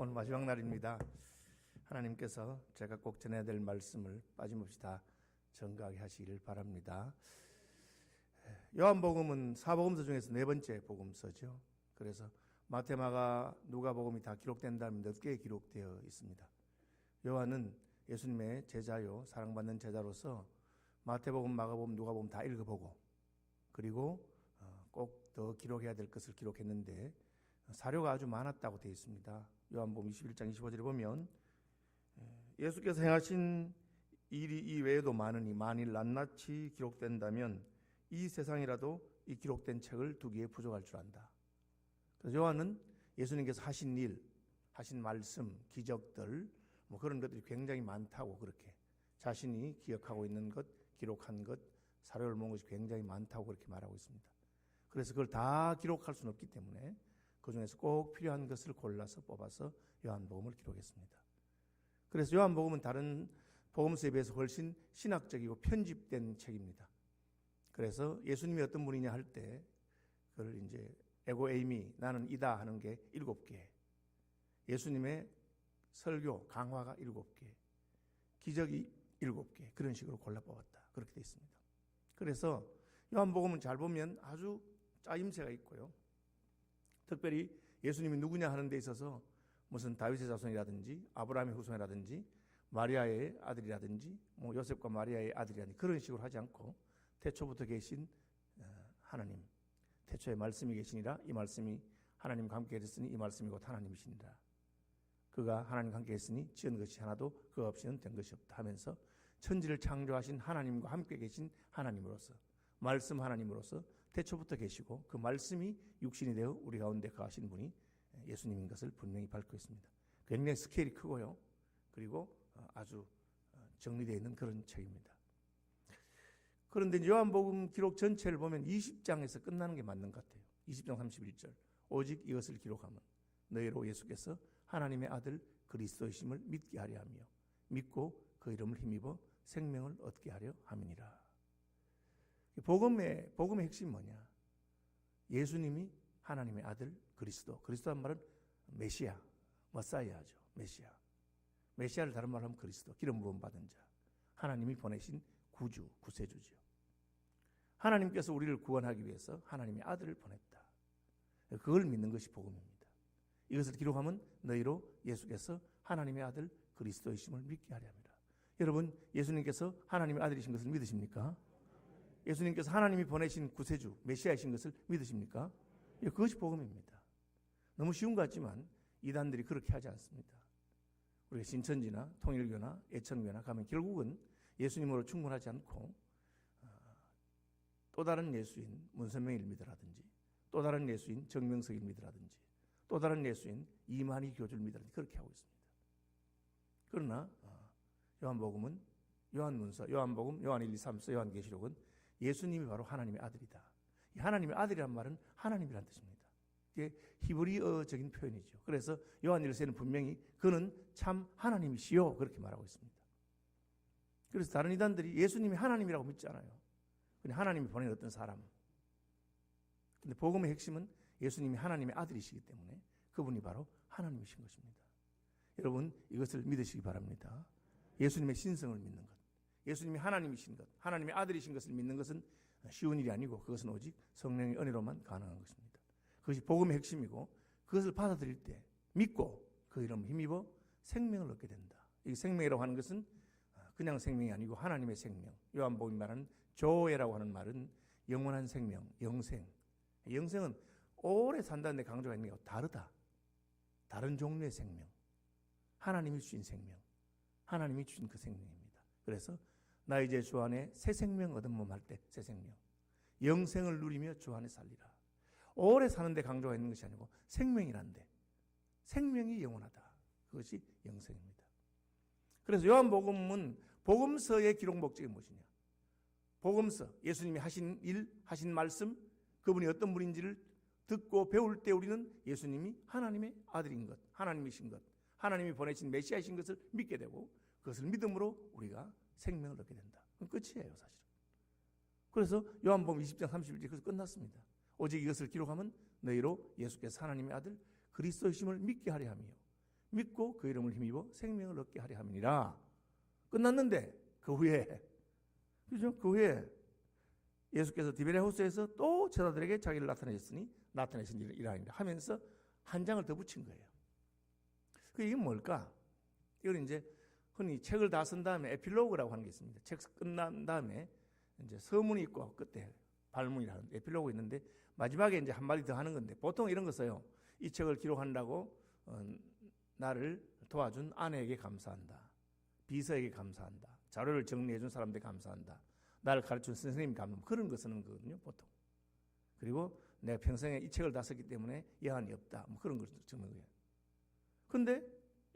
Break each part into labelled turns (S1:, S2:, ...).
S1: 오늘 마지막 날입니다. 하나님께서 제가 꼭 전해야 될 말씀을 빠짐없이 다 정각하게 하시기를 바랍니다. 요한복음은 사복음서 중에서 네 번째 복음서죠. 그래서 마태, 마가, 누가복음이 다 기록된 다음에 넓게 기록되어 있습니다. 요한은 예수님의 제자요, 사랑받는 제자로서 마태복음, 마가복음, 누가복음 다 읽어보고 그리고 꼭 더 기록해야 될 것을 기록했는데 사료가 아주 많았다고 되어 있습니다. 요한복음 21장 25절에 보면 예수께서 행하신 일이 이외에도 많으니 만일 낱낱이 기록된다면 이 세상이라도 이 기록된 책을 두기에 부족할 줄 안다. 그래서 요한은 예수님께서 하신 일, 하신 말씀, 기적들 그런 것들이 굉장히 많다고 그렇게 자신이 기억하고 있는 것, 기록한 것, 사료를 모은 것이 굉장히 많다고 그렇게 말하고 있습니다. 그래서 그걸 다 기록할 수는 없기 때문에 그 중에서 꼭 필요한 것을 골라서 뽑아서 요한복음을 기록했습니다. 그래서 요한복음은 다른 복음서에 비해서 훨씬 신학적이고 편집된 책입니다. 그래서 예수님이 어떤 분이냐 할 때 그걸 이제 에고 에이미, 나는 이다 하는 게 7개, 예수님의 설교, 강화가 7개, 기적이 7개, 그런 식으로 골라 뽑았다. 그렇게 되어 있습니다. 그래서 요한복음은 잘 보면 아주 짜임새가 있고요. 특별히 예수님이 누구냐 하는 데 있어서 무슨 다윗의 자손이라든지 아브라함의 후손이라든지 마리아의 아들이라든지 요셉과 마리아의 아들이라든지 그런 식으로 하지 않고 태초부터 계신 하나님, 태초에 말씀이 계시니라 이 말씀이 하나님과 함께 계셨으니 이 말씀이 곧 하나님이시니라. 그가 하나님과 함께 했으니 지은 것이 하나도 그 없이는 된 것이 없다 하면서 천지를 창조하신 하나님과 함께 계신 하나님으로서 말씀 하나님으로서 태초부터 계시고 그 말씀이 육신이 되어 우리 가운데 거하신 분이 예수님인 것을 분명히 밝히고 있습니다. 굉장히 스케일이 크고요. 그리고 아주 정리되어 있는 그런 책입니다. 그런데 요한복음 기록 전체를 보면 20장에서 끝나는 게 맞는 것 같아요. 20장 31절 오직 이것을 기록하면 너희로 예수께서 하나님의 아들 그리스도이심을 믿게 하려 하며 믿고 그 이름을 힘입어 생명을 얻게 하려 함이니라. 복음의 핵심이 뭐냐? 예수님이 하나님의 아들 그리스도란 말은 메시아, 머사이아죠. 메시아를 다른 말로 하면 그리스도, 기름 부음 받은 자, 하나님이 보내신 구주, 구세주죠. 하나님께서 우리를 구원하기 위해서 하나님의 아들을 보냈다. 그걸 믿는 것이 복음입니다. 이것을 기록하면 너희로 예수께서 하나님의 아들 그리스도이심을 믿게 하려 합니다. 여러분, 예수님께서 하나님의 아들이신 것을 믿으십니까? 예수님께서 하나님이 보내신 구세주, 메시아이신 것을 믿으십니까? 그것이 복음입니다. 너무 쉬운 것 같지만 이단들이 그렇게 하지 않습니다. 우리가 신천지나 통일교나 예천교나 가면 결국은 예수님으로 충분하지 않고 또 다른 예수인 문선명을 믿으라든지 또 다른 예수인 정명석을 믿으라든지 또 다른 예수인 이만희 교주를 믿으라든지 그렇게 하고 있습니다. 그러나 요한복음은 요한문서, 요한복음, 요한 1, 2, 3서, 요한계시록은 예수님이 바로 하나님의 아들이다. 이 하나님의 아들이란 말은 하나님이란 뜻입니다. 이게 히브리어적인 표현이죠. 그래서 요한 1서에는 분명히 그는 참 하나님이시요 그렇게 말하고 있습니다. 그래서 다른 이단들이 예수님이 하나님이라고 믿잖아요. 그냥 하나님이 보낸 어떤 사람. 근데 복음의 핵심은 예수님이 하나님의 아들이시기 때문에 그분이 바로 하나님이신 것입니다. 여러분 이것을 믿으시기 바랍니다. 예수님의 신성을 믿는 것, 예수님이 하나님이신 것, 하나님의 아들이신 것을 믿는 것은 쉬운 일이 아니고 그것은 오직 성령의 은혜로만 가능한 것입니다. 그것이 복음의 핵심이고 그것을 받아들일 때 믿고 그 이름을 힘입어 생명을 얻게 된다. 이 생명이라고 하는 것은 그냥 생명이 아니고 하나님의 생명. 요한복음이 말하는 조에라고 하는 말은 영원한 생명, 영생. 영생은 오래 산다는 데 강조가 있는 게 다르다. 다른 종류의 생명. 하나님이 주신 생명. 하나님이 주신 그 생명입니다. 그래서 나 이제 주 안에 새 생명 얻은 몸 할 때 새 생명. 영생을 누리며 주 안에 살리라. 오래 사는 데 강조가 있는 것이 아니고 생명이란데 생명이 영원하다. 그것이 영생입니다. 그래서 요한복음은 복음서의 기록 목적이 무엇이냐? 복음서, 예수님이 하신 일, 하신 말씀, 그분이 어떤 분인지를 듣고 배울 때 우리는 예수님이 하나님의 아들인 것, 하나님이신 것, 하나님이 보내신 메시아이신 것을 믿게 되고 그것을 믿음으로 우리가 생명을 얻게 된다. 그건 끝이에요, 사실은. 그래서 요한복음 20장 31절 그래서 끝났습니다. 오직 이것을 기록하면 너희로 예수께서 하나님의 아들 그리스도이심을 믿게 하려 하며 믿고 그 이름을 힘입어 생명을 얻게 하려 함이니라. 끝났는데 그 후에, 그죠? 그 후에 예수께서 디베랴 호수에서 또 제자들에게 자기를 나타내신 일이라 하면서 한 장을 더 붙인 거예요. 이게 뭘까? 이걸 이제 흔히 책을 다 쓴 다음에 에필로그라고 하는 게 있습니다. 책 끝난 다음에 이제 서문이 있고 끝에 발문이라는 에필로그 있는데 마지막에 이제 한마디 더 하는 건데 보통 이런 거 써요. 이 책을 기록한다고 나를 도와준 아내에게 감사한다. 비서에게 감사한다. 자료를 정리해준 사람들에게 감사한다. 나를 가르쳐준 선생님이 감사한다. 그런 거 쓰는 거거든요, 보통. 그리고 내가 평생에 이 책을 다 썼기 때문에 여한이 없다. 뭐 그런 걸 적는 거예요. 근데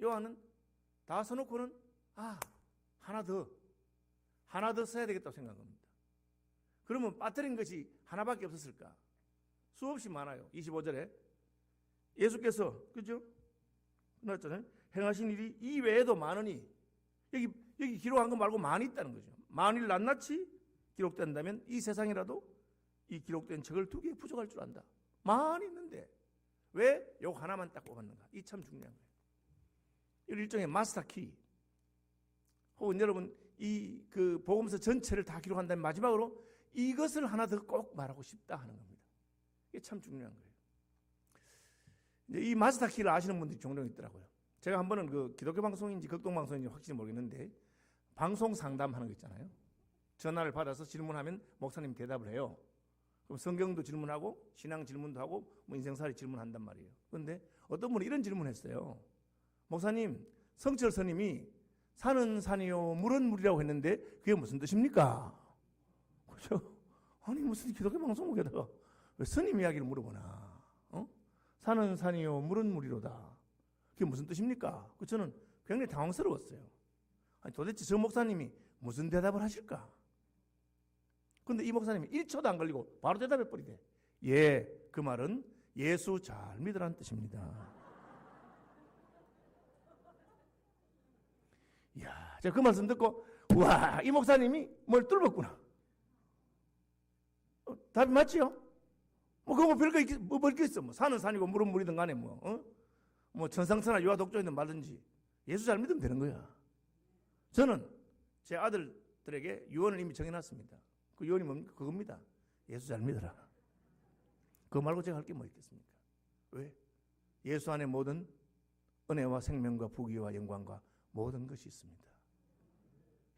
S1: 요한은 다 써놓고는 하나 더 써야 되겠다고 생각한 겁니다. 그러면 빠뜨린 것이 하나밖에 없었을까? 수없이 많아요. 25절에 예수께서 그죠? 나왔잖아요. 행하신 일이 이 외에도 많으니 여기 기록한 거 말고 많이 있다는 거죠. 만일 낱낱이 기록된다면 이 세상이라도 이 기록된 책을 2개 부족할 줄 안다. 많이 있는데 왜 요 하나만 딱 꼽았는가? 이 참 중요한 거예요. 이 일종의 마스터 키. 혹은 여러분 이 그 복음서 전체를 다 기록한다면 마지막으로 이것을 하나 더 꼭 말하고 싶다 하는 겁니다. 이게 참 중요한 거예요. 이제 이 마스터 키를 아시는 분들이 종종 있더라고요. 제가 한 번은 그 기독교 방송인지 극동 방송인지 확실히 모르겠는데 방송 상담하는 거 있잖아요. 전화를 받아서 질문하면 목사님 대답을 해요. 그럼 성경도 질문하고 신앙 질문도 하고 뭐 인생살이 질문한단 말이에요. 그런데 어떤 분이 이런 질문했어요. 목사님, 성철 스님이 산은 산이요 물은 물이라고 했는데 그게 무슨 뜻입니까? 그렇죠? 아니 무슨 기독교 방송국에다가 왜 스님 이야기를 물어보나? 산은 산이요 물은 물이로다. 그게 무슨 뜻입니까? 저는 굉장히 당황스러웠어요. 아니 도대체 저 목사님이 무슨 대답을 하실까? 근데 이 목사님이 1초도 안 걸리고 바로 대답해 버리대. 예, 그 말은 예수 잘 믿으라는 뜻입니다. 이야, 제가 그 말씀 듣고 와, 이 목사님이 뭘 뚫었구나. 답이 맞지요? 그거 뭐 별거 있겠어. 뭐 산은 산이고 물은 물이든 간에 뭐 천상천하 유아 독조이든 말든지 예수 잘 믿으면 되는 거야. 저는 제 아들들에게 유언을 이미 정해놨습니다. 그 유언이 뭡니까? 그겁니다. 예수 잘 믿어라. 그거 말고 제가 할 게 뭐 있겠습니까? 왜? 예수 안에 모든 은혜와 생명과 부귀와 영광과 모든 것이 있습니다.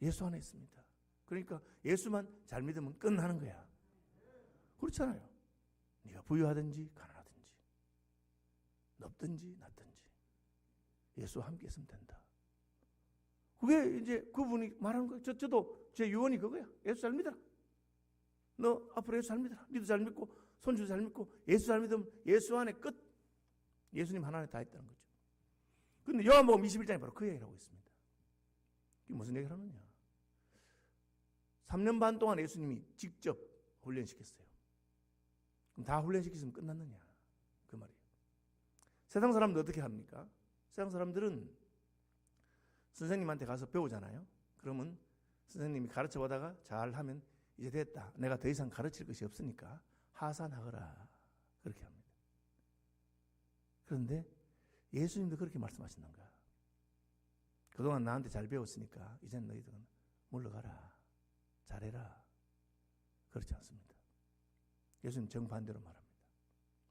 S1: 예수 안에 있습니다. 그러니까 예수만 잘 믿으면 끝나는 거야. 그렇잖아요. 네가 부유하든지 가난하든지 높든지 낮든지 예수와 함께 있으면 된다. 그게 이제 그분이 말하는 거예요. 저도 제 유언이 그거야. 예수 잘 믿어라. 너 앞으로 예수 잘 믿어라. 니도 잘 믿고 손주도 잘 믿고 예수 잘 믿으면 예수 안에 끝. 예수님 하나에 다 있다는 거죠. 그런데 요한복음 21장에 바로 그 얘기를 하고 있습니다. 이게 무슨 얘기를 하느냐. 3년 반 동안 예수님이 직접 훈련시켰어요. 그럼 다 훈련시켰으면 끝났느냐. 그 말이에요. 세상 사람들 어떻게 합니까? 세상 사람들은 선생님한테 가서 배우잖아요. 그러면 선생님이 가르쳐 보다가 잘하면 이제 됐다. 내가 더 이상 가르칠 것이 없으니까 하산하거라. 그렇게 합니다. 그런데 예수님도 그렇게 말씀하시는 거야. 그동안 나한테 잘 배웠으니까 이젠 너희들은 물러가라. 잘해라. 그렇지 않습니다. 예수님 정반대로 말합니다.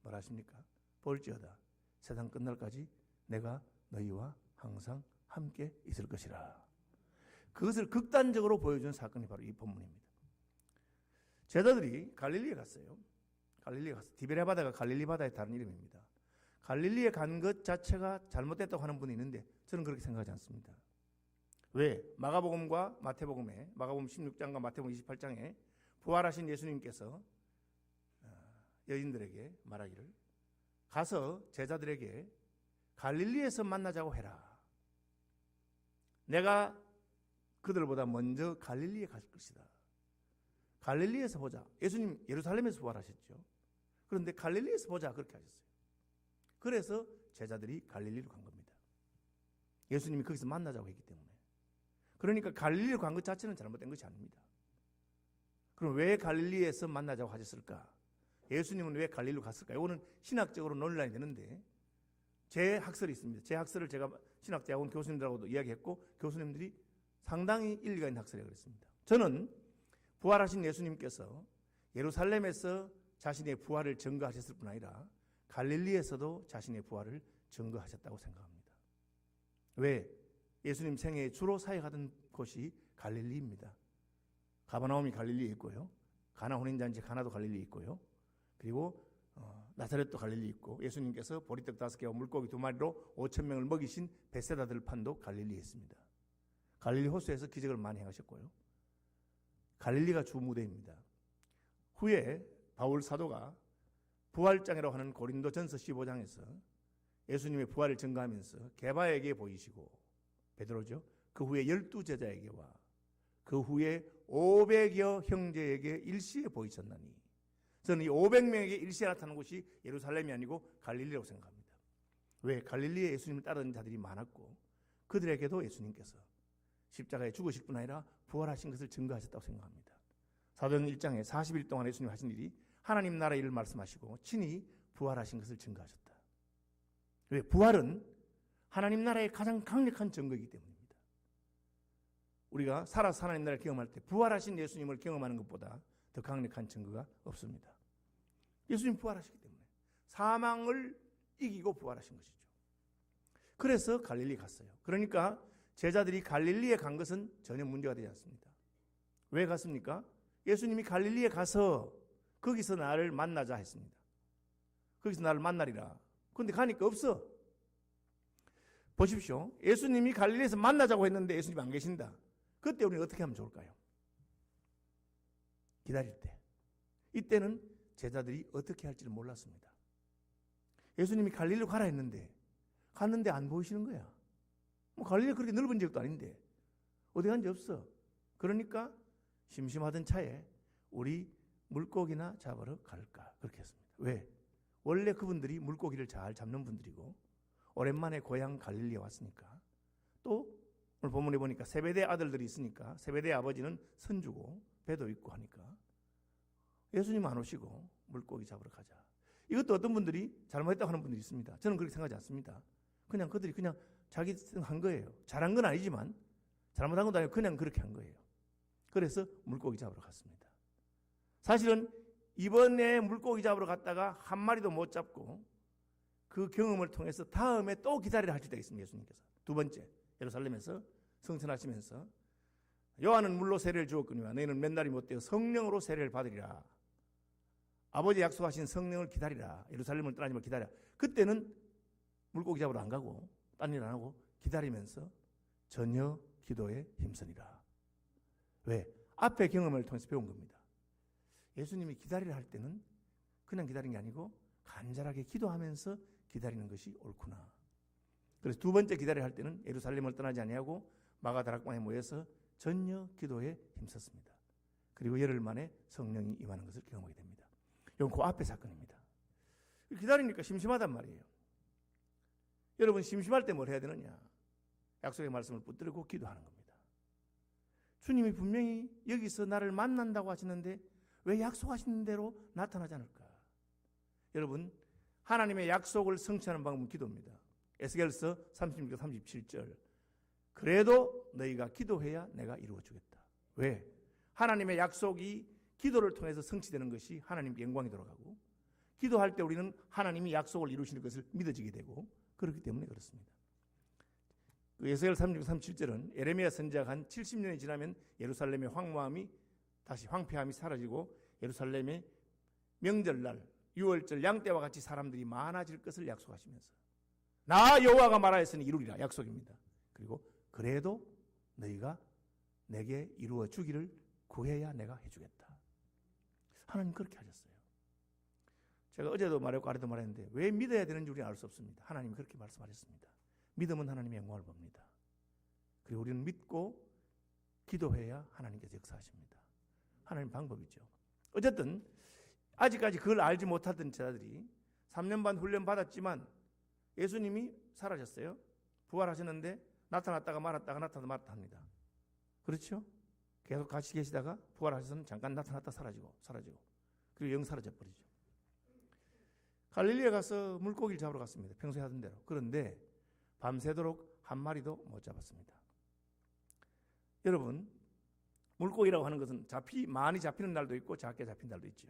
S1: 뭐라 하십니까? 볼지어다. 세상 끝날까지 내가 너희와 항상 함께 있을 것이라. 그것을 극단적으로 보여준 사건이 바로 이 본문입니다. 제자들이 갈릴리에 갔어요. 갈릴리에 가서 디베랴 바다가 갈릴리 바다의 다른 이름입니다. 갈릴리에 간 것 자체가 잘못됐다고 하는 분이 있는데 저는 그렇게 생각하지 않습니다. 왜? 마가복음과 마태복음에 마가복음 16장과 마태복음 28장에 부활하신 예수님께서 여인들에게 말하기를 가서 제자들에게 갈릴리에서 만나자고 해라. 내가 그들보다 먼저 갈릴리에 갈 것이다. 갈릴리에서 보자. 예수님 예루살렘에서 부활하셨죠. 그런데 갈릴리에서 보자 그렇게 하셨어요. 그래서 제자들이 갈릴리로 간 겁니다. 예수님이 거기서 만나자고 했기 때문에. 그러니까 갈릴리로 간 것 자체는 잘못된 것이 아닙니다. 그럼 왜 갈릴리에서 만나자고 하셨을까? 예수님은 왜 갈릴리로 갔을까? 이거는 신학적으로 논란이 되는데 제 학설이 있습니다. 제 학설을 제가 신학대학원 교수님들하고도 이야기했고 교수님들이 상당히 일리가 있는 학설이라고 그랬습니다. 저는 부활하신 예수님께서 예루살렘에서 자신의 부활을 증거하셨을 뿐 아니라 갈릴리에서도 자신의 부활을 증거하셨다고 생각합니다. 왜? 예수님 생애에 주로 사역하던 곳이 갈릴리입니다. 가버나움이 갈릴리에 있고요. 가나 혼인잔치 가나도 갈릴리에 있고요. 그리고 나사렛도 갈릴리에 있고 예수님께서 보리떡 5개와 물고기 2마리로 5,000명을 먹이신 베세다 들판도 갈릴리에 있습니다. 갈릴리 호수에서 기적을 많이 행하셨고요. 갈릴리가 주 무대입니다. 후에 바울 사도가 부활장이라고 하는 고린도전서 15장에서 예수님의 부활을 증거하면서 게바에게 보이시고 베드로죠. 그 후에 12제자에게와 그 후에 500여 형제에게 일시에 보이셨나니 저는 이 500명에게 일시에 나타난 곳이 예루살렘이 아니고 갈릴리라고 생각합니다. 왜? 갈릴리에 예수님을 따르는 자들이 많았고 그들에게도 예수님께서 십자가에 죽으실 뿐 아니라 부활하신 것을 증거하셨다고 생각합니다. 사도행 1장에 40일 동안 예수님 하신 일이 하나님 나라의 일을 말씀하시고 친히 부활하신 것을 증거하셨다. 왜? 부활은 하나님 나라의 가장 강력한 증거이기 때문입니다. 우리가 살아서 하나님 나라를 경험할 때 부활하신 예수님을 경험하는 것보다 더 강력한 증거가 없습니다. 예수님 부활하시기 때문에 사망을 이기고 부활하신 것이죠. 그래서 갈릴리 갔어요. 그러니까 제자들이 갈릴리에 간 것은 전혀 문제가 되지 않습니다. 왜 갔습니까? 예수님이 갈릴리에 가서 거기서 나를 만나자 했습니다. 거기서 나를 만나리라. 그런데 가니까 없어. 보십시오. 예수님이 갈릴리에서 만나자고 했는데 예수님이 안 계신다. 그때 우리는 어떻게 하면 좋을까요? 기다릴 때. 이때는 제자들이 어떻게 할지를 몰랐습니다. 예수님이 갈릴리로 가라 했는데 갔는데 안 보이시는 거야. 뭐 갈릴리 그렇게 넓은 지역도 아닌데 어디 간지 없어. 그러니까 심심하던 차에 우리 물고기나 잡으러 갈까 그렇게 했습니다. 왜? 원래 그분들이 물고기를 잘 잡는 분들이고 오랜만에 고향 갈릴리에 왔으니까 또 오늘 본문에 보니까 세베대 아들들이 있으니까 세베대 아버지는 선주고 배도 있고 하니까 예수님 안 오시고 물고기 잡으러 가자. 이것도 어떤 분들이 잘못했다고 하는 분들이 있습니다. 저는 그렇게 생각하지 않습니다. 그냥 그들이 그냥 자기 한 거예요. 잘한 건 아니지만 잘못한 것도 아니고 그냥 그렇게 한 거예요. 그래서 물고기 잡으러 갔습니다. 사실은 이번에 물고기 잡으러 갔다가 한 마리도 못 잡고 그 경험을 통해서 다음에 또 기다리라 하실 때가 있습니다. 예수님께서. 두 번째 예루살렘에서 성천하시면서 요한은 물로 세례를 주었거니와 너희는 몇 날이 못되어 성령으로 세례를 받으리라. 아버지 약속하신 성령을 기다리라. 예루살렘을 떠나지 말고 기다려. 그때는 물고기 잡으러 안 가고 딴 일 안 하고 기다리면서 전혀 기도에 힘쓰니라. 왜? 앞의 경험을 통해서 배운 겁니다. 예수님이 기다리라 할 때는 그냥 기다리는 게 아니고 간절하게 기도하면서 기다리는 것이 옳구나. 그래서 두 번째 기다리라 할 때는 예루살렘을 떠나지 아니하고 마가다락방에 모여서 전혀 기도에 힘썼습니다. 그리고 열흘 만에 성령이 임하는 것을 경험하게 됩니다. 이건 그 앞의 사건입니다. 기다리니까 심심하단 말이에요. 여러분 심심할 때 뭘 해야 되느냐? 약속의 말씀을 붙들고 기도하는 겁니다. 주님이 분명히 여기서 나를 만난다고 하시는데 왜 약속하신 대로 나타나지 않을까? 여러분 하나님의 약속을 성취하는 방법은 기도입니다. 에스겔서 36장 37절 그래도 너희가 기도해야 내가 이루어주겠다. 왜? 하나님의 약속이 기도를 통해서 성취되는 것이 하나님께 영광이 돌아가고 기도할 때 우리는 하나님이 약속을 이루시는 것을 믿어지게 되고 그렇기 때문에 그렇습니다. 그 에스겔 36장 37절은 에레미야 선지자가 한 70년이 지나면 예루살렘의 황무함이 다시 황폐함이 사라지고 예루살렘의 명절날 유월절 양떼와 같이 사람들이 많아질 것을 약속하시면서 나 여호와가 말하였으니 이루리라 약속입니다. 그리고 그래도 너희가 내게 이루어 주기를 구해야 내가 해주겠다. 하나님 그렇게 하셨어요. 제가 어제도 말했고 아래도 말했는데 왜 믿어야 되는지 우리는 알 수 없습니다. 하나님이 그렇게 말씀하셨습니다. 믿음은 하나님의 영광을 봅니다. 그리고 우리는 믿고 기도해야 하나님께서 역사하십니다. 하나님 방법이죠. 어쨌든 아직까지 그걸 알지 못하던 제자들이 3년 반 훈련 받았지만 예수님이 사라졌어요. 부활하셨는데 나타났다가 말았다가 나타났다 말았다 합니다. 그렇죠? 계속 같이 계시다가 부활하셔서는 잠깐 나타났다 사라지고 그리고 영 사라져 버리죠. 갈릴리에 가서 물고기를 잡으러 갔습니다. 평소에 하던 대로. 그런데 밤새도록 한 마리도 못 잡았습니다. 여러분, 물고기라고 하는 것은 많이 잡히는 날도 있고 작게 잡힌 날도 있죠.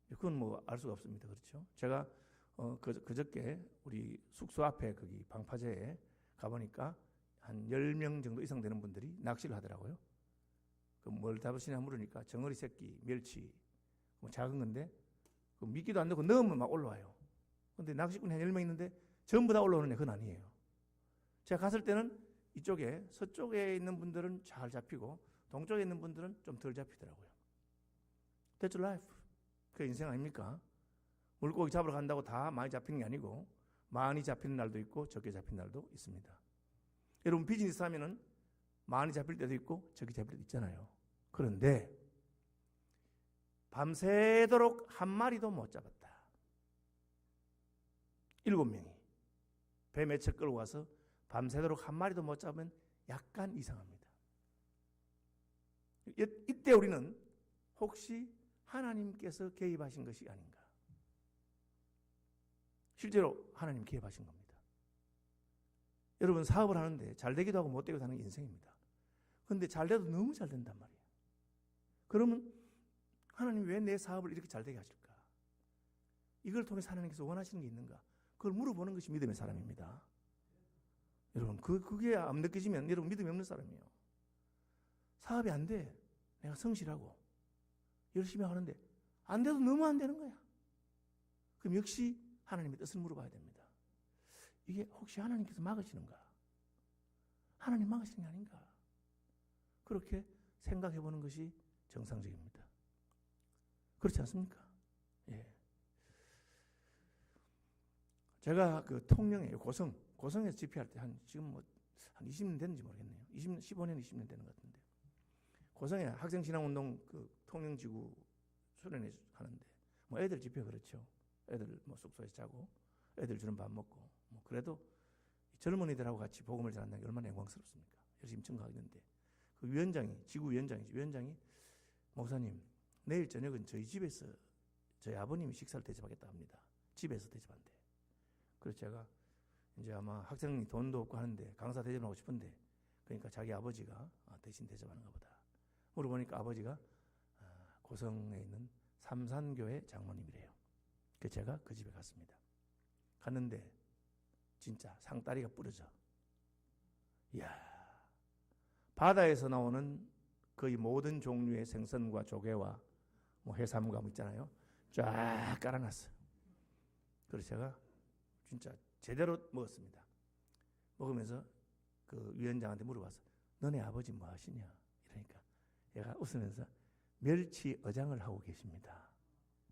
S1: 그건 뭐 알 수가 없습니다. 그렇죠? 제가 그저께 우리 숙소 앞에 거기 방파제에 가보니까 한 10명 정도 이상 되는 분들이 낚시를 하더라고요. 뭘 잡으시냐 물으니까 정어리 새끼, 멸치, 뭐 작은 건데 미끼도 안 넣고 넣으면 막 올라와요. 근데 낚시꾼이 한 10명 있는데 전부 다 올라오는 애 그건 아니에요. 제가 갔을 때는 이쪽에 서쪽에 있는 분들은 잘 잡히고 동쪽에 있는 분들은 좀 덜 잡히더라고요. That's life. 그게 인생 아닙니까? 물고기 잡으러 간다고 다 많이 잡히는 게 아니고 많이 잡히는 날도 있고 적게 잡히는 날도 있습니다. 여러분 비즈니스 하면은 많이 잡힐 때도 있고 적게 잡힐 때도 있잖아요. 그런데 밤새도록 한 마리도 못 잡았다. 7명이 배 몇 척 끌고 와서 밤새도록 한 마리도 못 잡으면 약간 이상합니다. 이때 우리는 혹시 하나님께서 개입하신 것이 아닌가? 실제로 하나님 개입하신 겁니다. 여러분 사업을 하는데 잘 되기도 하고 못 되기도 하는 게 인생입니다. 그런데 잘 돼도 너무 잘 된단 말이에요. 그러면 하나님 왜 내 사업을 이렇게 잘 되게 하실까? 이걸 통해서 하나님께서 원하시는 게 있는가? 그걸 물어보는 것이 믿음의 사람입니다. 여러분 그게 안 느껴지면 여러분 믿음이 없는 사람이에요. 사업이 안 돼. 내가 성실하고 열심히 하는데 안 돼도 너무 안 되는 거야. 그럼 역시 하나님의 뜻을 물어봐야 됩니다. 이게 혹시 하나님께서 막으시는가? 하나님 막으시는 게 아닌가? 그렇게 생각해 보는 것이 정상적입니다. 그렇지 않습니까? 예. 제가 그 통영에 고성에서 집회할 때 지금 한 20년 됐는지 모르겠네요. 15년, 20년 되는 것 같은데. 고성에 학생신앙운동 그 통영지구 수련회 하는데, 뭐 애들 집회 그렇죠. 애들 뭐 숙소에서 자고, 애들 주는 밥 먹고, 뭐 그래도 젊은이들하고 같이 복음을 전한다는 게 얼마나 영광스럽습니까? 열심히 증거하는데, 그 위원장이, 목사님, 내일 저녁은 저희 집에서 저희 아버님이 식사를 대접하겠다 합니다. 집에서 대접한대. 그래서 제가 이제 아마 학생이 돈도 없고 하는데 강사 대접하고 싶은데, 그러니까 자기 아버지가 대신 대접하는가 보다. 물어보니까 아버지가 고성에 있는 삼산교회 장로님이래요. 그래서 제가 그 집에 갔습니다. 갔는데 진짜 상다리가 부러져. 이야, 바다에서 나오는 거의 모든 종류의 생선과 조개와 뭐 해산물과 뭐 있잖아요. 쫙 깔아놨어요. 그래서 제가 진짜 제대로 먹었습니다. 먹으면서 그 위원장한테 물어봤어. 너네 아버지 뭐 하시냐? 이러니까 얘가 웃으면서 멸치어장을 하고 계십니다.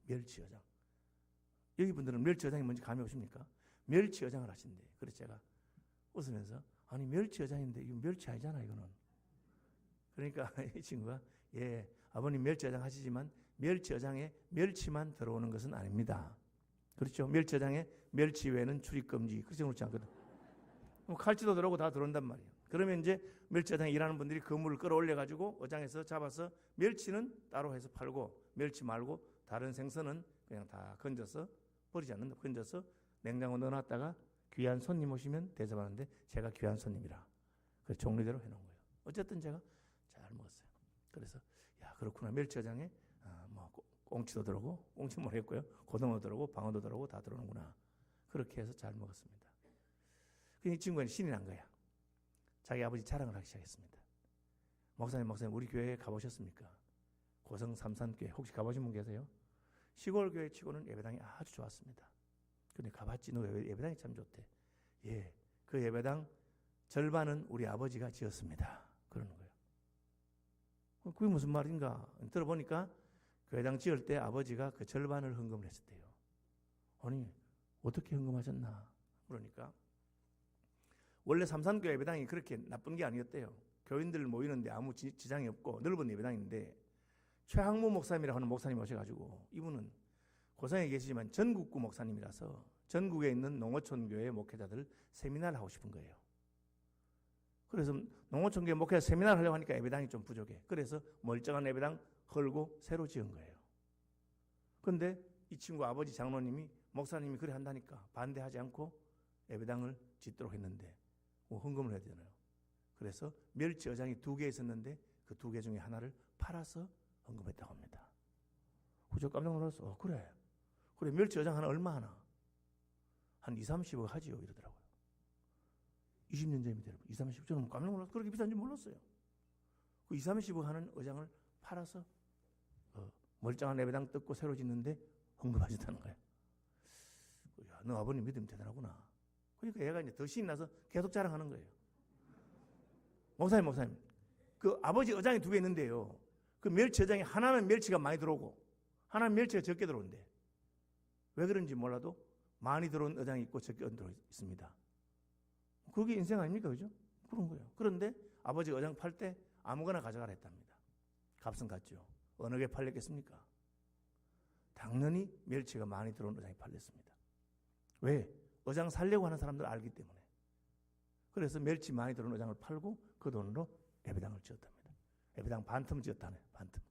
S1: 멸치어장. 여기 분들은 멸치어장이 뭔지 감이 오십니까? 멸치어장을 하신대. 그래서 제가 웃으면서 아니 멸치어장인데 이거 멸치 아니잖아 이거는. 그러니까 이 친구가 예 아버님 멸치어장 하시지만 멸치어장에 멸치만 들어오는 것은 아닙니다. 그렇죠? 멸치어장에 멸치 외에는 출입금지. 그렇지 않거든. 칼치도 들어오고 다 들어온단 말이에요. 그러면 이제 멸치어장에 일하는 분들이 그물을 끌어올려가지고 어장에서 잡아서 멸치는 따로 해서 팔고 멸치 말고 다른 생선은 그냥 다 건져서 버리지 않는다. 건져서 냉장고 넣어놨다가 귀한 손님 오시면 대접하는데 제가 귀한 손님이라. 그래서 종류대로 해놓은 거예요. 어쨌든 제가 잘 먹었어요. 그래서 야 그렇구나. 멸치어장에 뭐 꽁치도 들어오고 꽁치 모르겠고요. 고등어도 들어오고 방어도 들어오고 다 들어오는구나. 그렇게 해서 잘 먹었습니다. 이 친구는 신이 난 거야. 자기 아버지 자랑을 하기 시작했습니다. 목사님 우리 교회에 가보셨습니까? 고성 삼산교회 혹시 가보신 분 계세요? 시골 교회 치고는 예배당이 아주 좋았습니다. 근데 가봤지 너 예배당이 참 좋대. 예, 그 예배당 절반은 우리 아버지가 지었습니다. 그러는 거예요. 그게 무슨 말인가? 들어보니까 교회당 지을 때 아버지가 그 절반을 헌금을 했었대요. 아니 어떻게 헌금하셨나? 그러니까 원래 삼산교회 예배당이 그렇게 나쁜 게 아니었대요. 교인들 모이는데 아무 지장이 없고 넓은 예배당인데 최학무 목사님이라고 하는 목사님 오셔가지고 이분은 고성에 계시지만 전국구 목사님이라서 전국에 있는 농어촌 교회 목회자들 세미나를 하고 싶은 거예요. 그래서 농어촌 교회 목회자 세미나를 하려고 하니까 예배당이 좀 부족해. 그래서 멀쩡한 예배당 헐고 새로 지은 거예요. 그런데 이 친구 아버지 장로님이 목사님이 그래 한다니까 반대하지 않고 예배당을 짓도록 했는데 뭐 헌금을 해야 되잖아요. 그래서 멸치 어장이 2개 있었는데 그 2개 중에 하나를 팔아서 헌금했다고 합니다. 저 깜짝 놀랐어. 그래 멸치 어장 하나 얼마 하나? 한 2, 30억 하지요 이러더라고요. 20년 전입니다. 2, 30억. 저는 깜짝 놀라서 그렇게 비싼지 몰랐어요. 그 2, 30억 하는 어장을 팔아서 멀쩡한 예배당 뜯고 새로 짓는데 헌금하셨다는 거예요. 야, 너 아버님 믿음 대단하구나. 그러니까 얘가 이제 더 신이 나서 계속 자랑하는 거예요. 목사님, 그 아버지 어장이 2개 있는데요. 그 멸치 어장에 하나는 멸치가 많이 들어오고 하나는 멸치가 적게 들어오는데 왜 그런지 몰라도 많이 들어온 어장이 있고 적게 들어오 있습니다. 그게 인생 아닙니까? 그죠? 그런 거예요. 그런데 아버지 어장 팔 때 아무거나 가져가라 했답니다. 값은 같죠. 어느 게 팔렸겠습니까? 당연히 멸치가 많이 들어온 어장이 팔렸습니다. 왜? 어장 살려고 하는 사람들 알기 때문에. 그래서 멸치 많이 들어온 어장을 팔고 그 돈으로 예배당을 지었답니다. 예배당 반틈 지었다네. 반틈.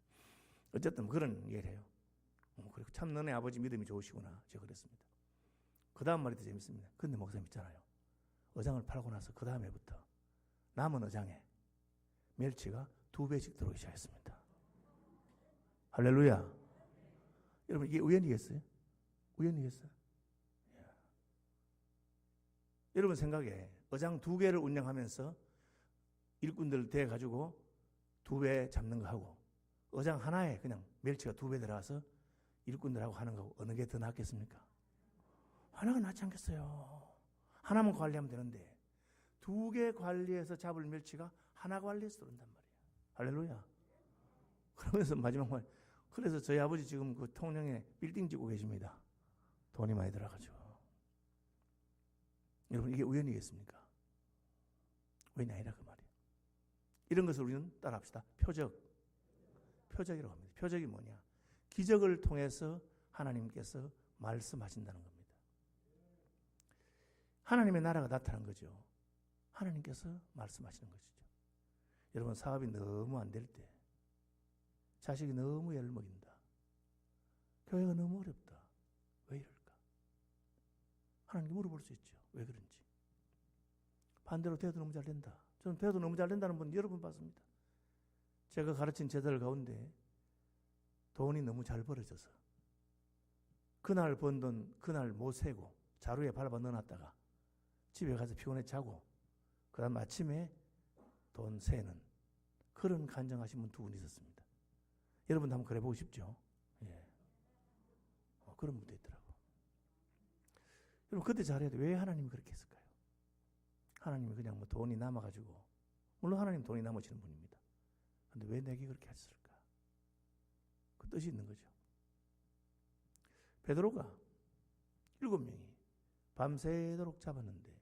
S1: 어쨌든 그런 얘기를 해요. 그리고 참 너네 아버지 믿음이 좋으시구나. 제가 그랬습니다. 그 다음 말이 더 재밌습니다. 근데 목사님 있잖아요. 어장을 팔고 나서 그 다음에부터 남은 어장에 멸치가 2배씩 들어오기 시작했습니다. 할렐루야. 여러분 이게 우연이겠어요? 우연이겠어요? 여러분 생각에 어장 2개를 운영하면서 일꾼들 대가지고 2배 잡는 거 하고 어장 하나에 그냥 멸치가 2배 들어가서 일꾼들하고 하는 거하고 어느 게 더 낫겠습니까? 하나가 낫지 않겠어요? 하나만 관리하면 되는데 2개 관리해서 잡을 멸치가 하나 관리해서 들어온단 말이에요. 할렐루야. 그러면서 마지막 말, 그래서 저희 아버지 지금 그 통영에 빌딩 짓고 계십니다. 돈이 많이 들어가지고. 여러분 이게 우연이겠습니까? 우연이 아니라 그 말이에요. 이런 것을 우리는 따라합시다. 표적이라고 합니다. 표적이 뭐냐? 기적을 통해서 하나님께서 말씀하신다는 겁니다. 하나님의 나라가 나타난 거죠. 하나님께서 말씀하시는 것이죠. 여러분 사업이 너무 안 될 때, 자식이 너무 애를 먹인다, 교회가 너무 어렵다, 왜 이럴까? 하나님께 물어볼 수 있죠. 왜 그런지. 반대로 대도 너무 잘 된다. 저는 대도 너무 잘 된다는 분 여러 번 봤습니다. 제가 가르친 제자들 가운데 돈이 너무 잘 벌어져서 그날 번 돈 그날 못 세고 자루에 밟아 넣어놨다가 집에 가서 피곤해 자고 그 다음 아침에 돈 세는 그런 간증하신 분 2분 있었습니다. 여러분도 한번 그래 보고 싶죠? 예. 그런 분도 있더라고. 여러분 그때 잘해야 돼. 왜 하나님이 그렇게 했을까요? 하나님이 그냥 뭐 돈이 남아가지고, 물론 하나님 돈이 남으시는 분입니다. 그런데 왜 내게 그렇게 했을까? 그 뜻이 있는 거죠. 베드로가 7명이 밤새도록 잡았는데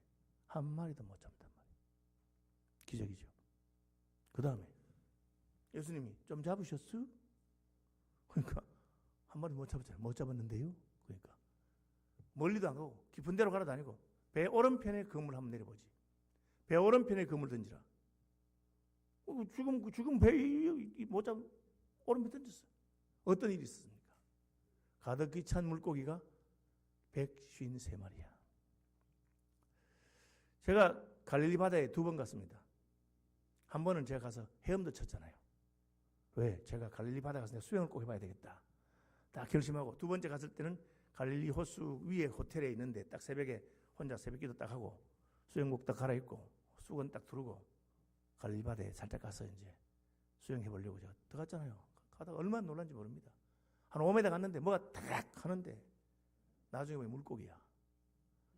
S1: 한 마리도 못 잡단 말이에요. 기적이죠. 그 다음에 예수님이 좀 잡으셨어? 그러니까 한 마리 못 잡았잖아요. 못 잡았는데요. 그러니까 멀리도 안 가고 깊은 데로 가라 다니고 배 오른편에 그물 한번 내려보지. 배 오른편에 그물 던지라. 지금 배 못 잡 오른편 던졌어요. 어떤 일이 있었습니까? 가득히 찬 물고기가 153마리야. 제가 갈릴리 바다에 2번 갔습니다. 한 번은 제가 가서 헤엄도 쳤잖아요. 왜? 제가 갈릴리 바다 가서 수영을 꼭 해봐야 되겠다. 딱 결심하고 2번째 갔을 때는 갈릴리 호수 위에 호텔에 있는데 딱 새벽에 혼자 새벽기도 딱 하고 수영복 딱 갈아입고 수건 딱 두르고 갈릴리 바다에 살짝 가서 이제 수영해 보려고 제가 들어갔잖아요. 가다가 얼마나 놀란지 모릅니다. 한 5m 갔는데 뭐가 탁 하는데 나중에 보면 물고기야.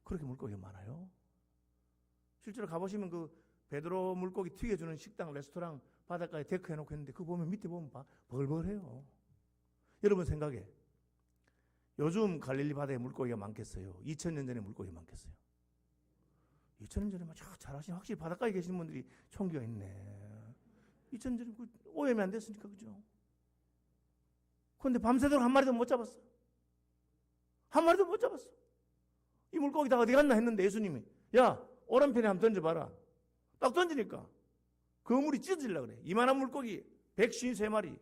S1: 그렇게 물고기가 많아요. 실제로 가보시면 그 베드로 물고기 튀겨주는 식당, 레스토랑 바닷가에 데크 해놓고 했는데 그거 보면 밑에 보면 벌벌해요. 여러분 생각에 요즘 갈릴리 바다에 물고기가 많겠어요? 2000년 전에 물고기가 많겠어요? 2000년 전에 잘하시네. 확실히 바닷가에 계시는 분들이 총기가 있네. 2000년 전에 오염이 안 됐으니까 그죠? 그런데 밤새도록 한 마리도 못 잡았어. 한 마리도 못 잡았어. 이 물고기 다 어디 갔나 했는데 예수님이 야 오른편에 한번 던져봐라. 딱 던지니까 그물이 찢어지려고 그래. 이만한 물고기 153마리.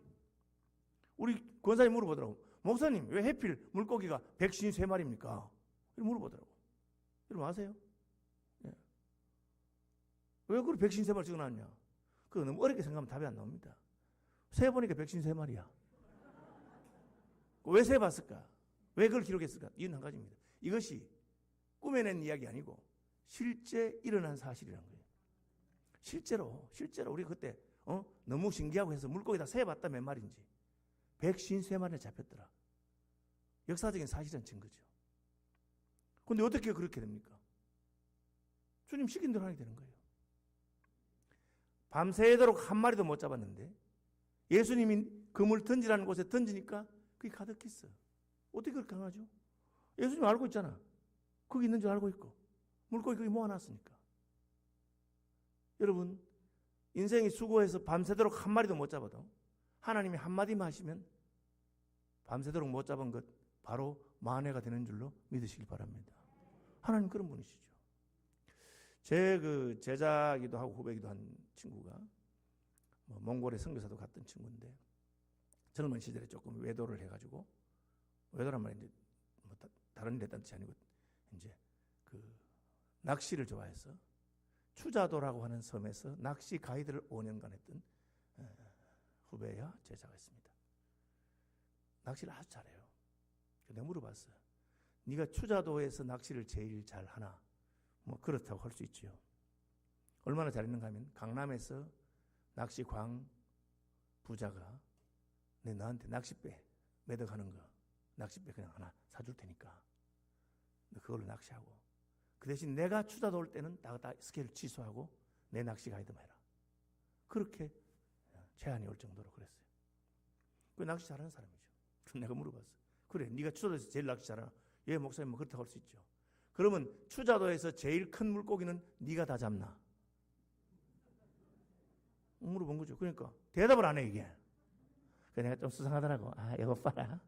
S1: 우리 권사님 물어보더라고. 목사님 왜 해필 물고기가 153마리입니까? 이렇게 물어보더라고. 여러분 아세요? 예. 왜 그걸 153마리 찍어놨냐? 그거 너무 어렵게 생각하면 답이 안 나옵니다. 세보니까 153마리야. 왜 세봤을까? 왜 그걸 기록했을까? 이유는 한 가지입니다. 이것이 꾸며낸 이야기 아니고 실제 일어난 사실이라는 거예요. 실제로 우리가 그때 너무 신기하고 해서 물고기 다 세봤다 몇 마리인지 153마리나 잡혔더라. 역사적인 사실은 증거죠. 그런데 어떻게 그렇게 됩니까? 주님 시킨 대로 하게 되는 거예요. 밤새도록 한 마리도 못 잡았는데 예수님이 그물 던지라는 곳에 던지니까 그게 가득했어. 어떻게 그렇게 강하죠? 예수님 알고 있잖아. 거기 있는 줄 알고 있고 물고기 거기 모아놨으니까. 여러분 인생이 수고해서 밤새도록 한 마리도 못 잡아도 하나님이 한마디만 하시면 밤새도록 못 잡은 것 바로 만회가 되는 줄로 믿으시길 바랍니다. 하나님 그런 분이시죠. 제 그 제자기도 하고 후배기도 한 친구가 몽골에 선교사도 갔던 친구인데 젊은 시절에 조금 외도를 해가지고 외도란 말이 이제 다른 데 뜻이 아니고 이제 그 낚시를 좋아해서 추자도라고 하는 섬에서 낚시 가이드를 5년간 했던 후배야 제자가 있습니다. 낚시를 아주 잘해요. 내가 물어봤어요. 네가 추자도에서 낚시를 제일 잘하나? 뭐 그렇다고 할 수 있죠. 얼마나 잘했는가 하면 강남에서 낚시광 부자가 너한테 낚싯배 매덕하는 거 낚싯배 그냥 하나 사줄 테니까 너 그걸로 낚시하고 그 대신 내가 추자도 올 때는 다 스케일 취소하고 내 낚시 가이드만 해라. 그렇게 제안이 올 정도로 그랬어요. 그 낚시 잘하는 사람이죠. 내가 물어봤어. 그래 네가 추자도에서 제일 낚시 잘하나? 예 목사님 뭐 그렇다고 할 수 있죠. 그러면 추자도에서 제일 큰 물고기는 네가 다 잡나? 물어본 거죠. 그러니까 대답을 안 해 이게. 그래서 내가 좀 수상하더라고. 아 이거 봐라.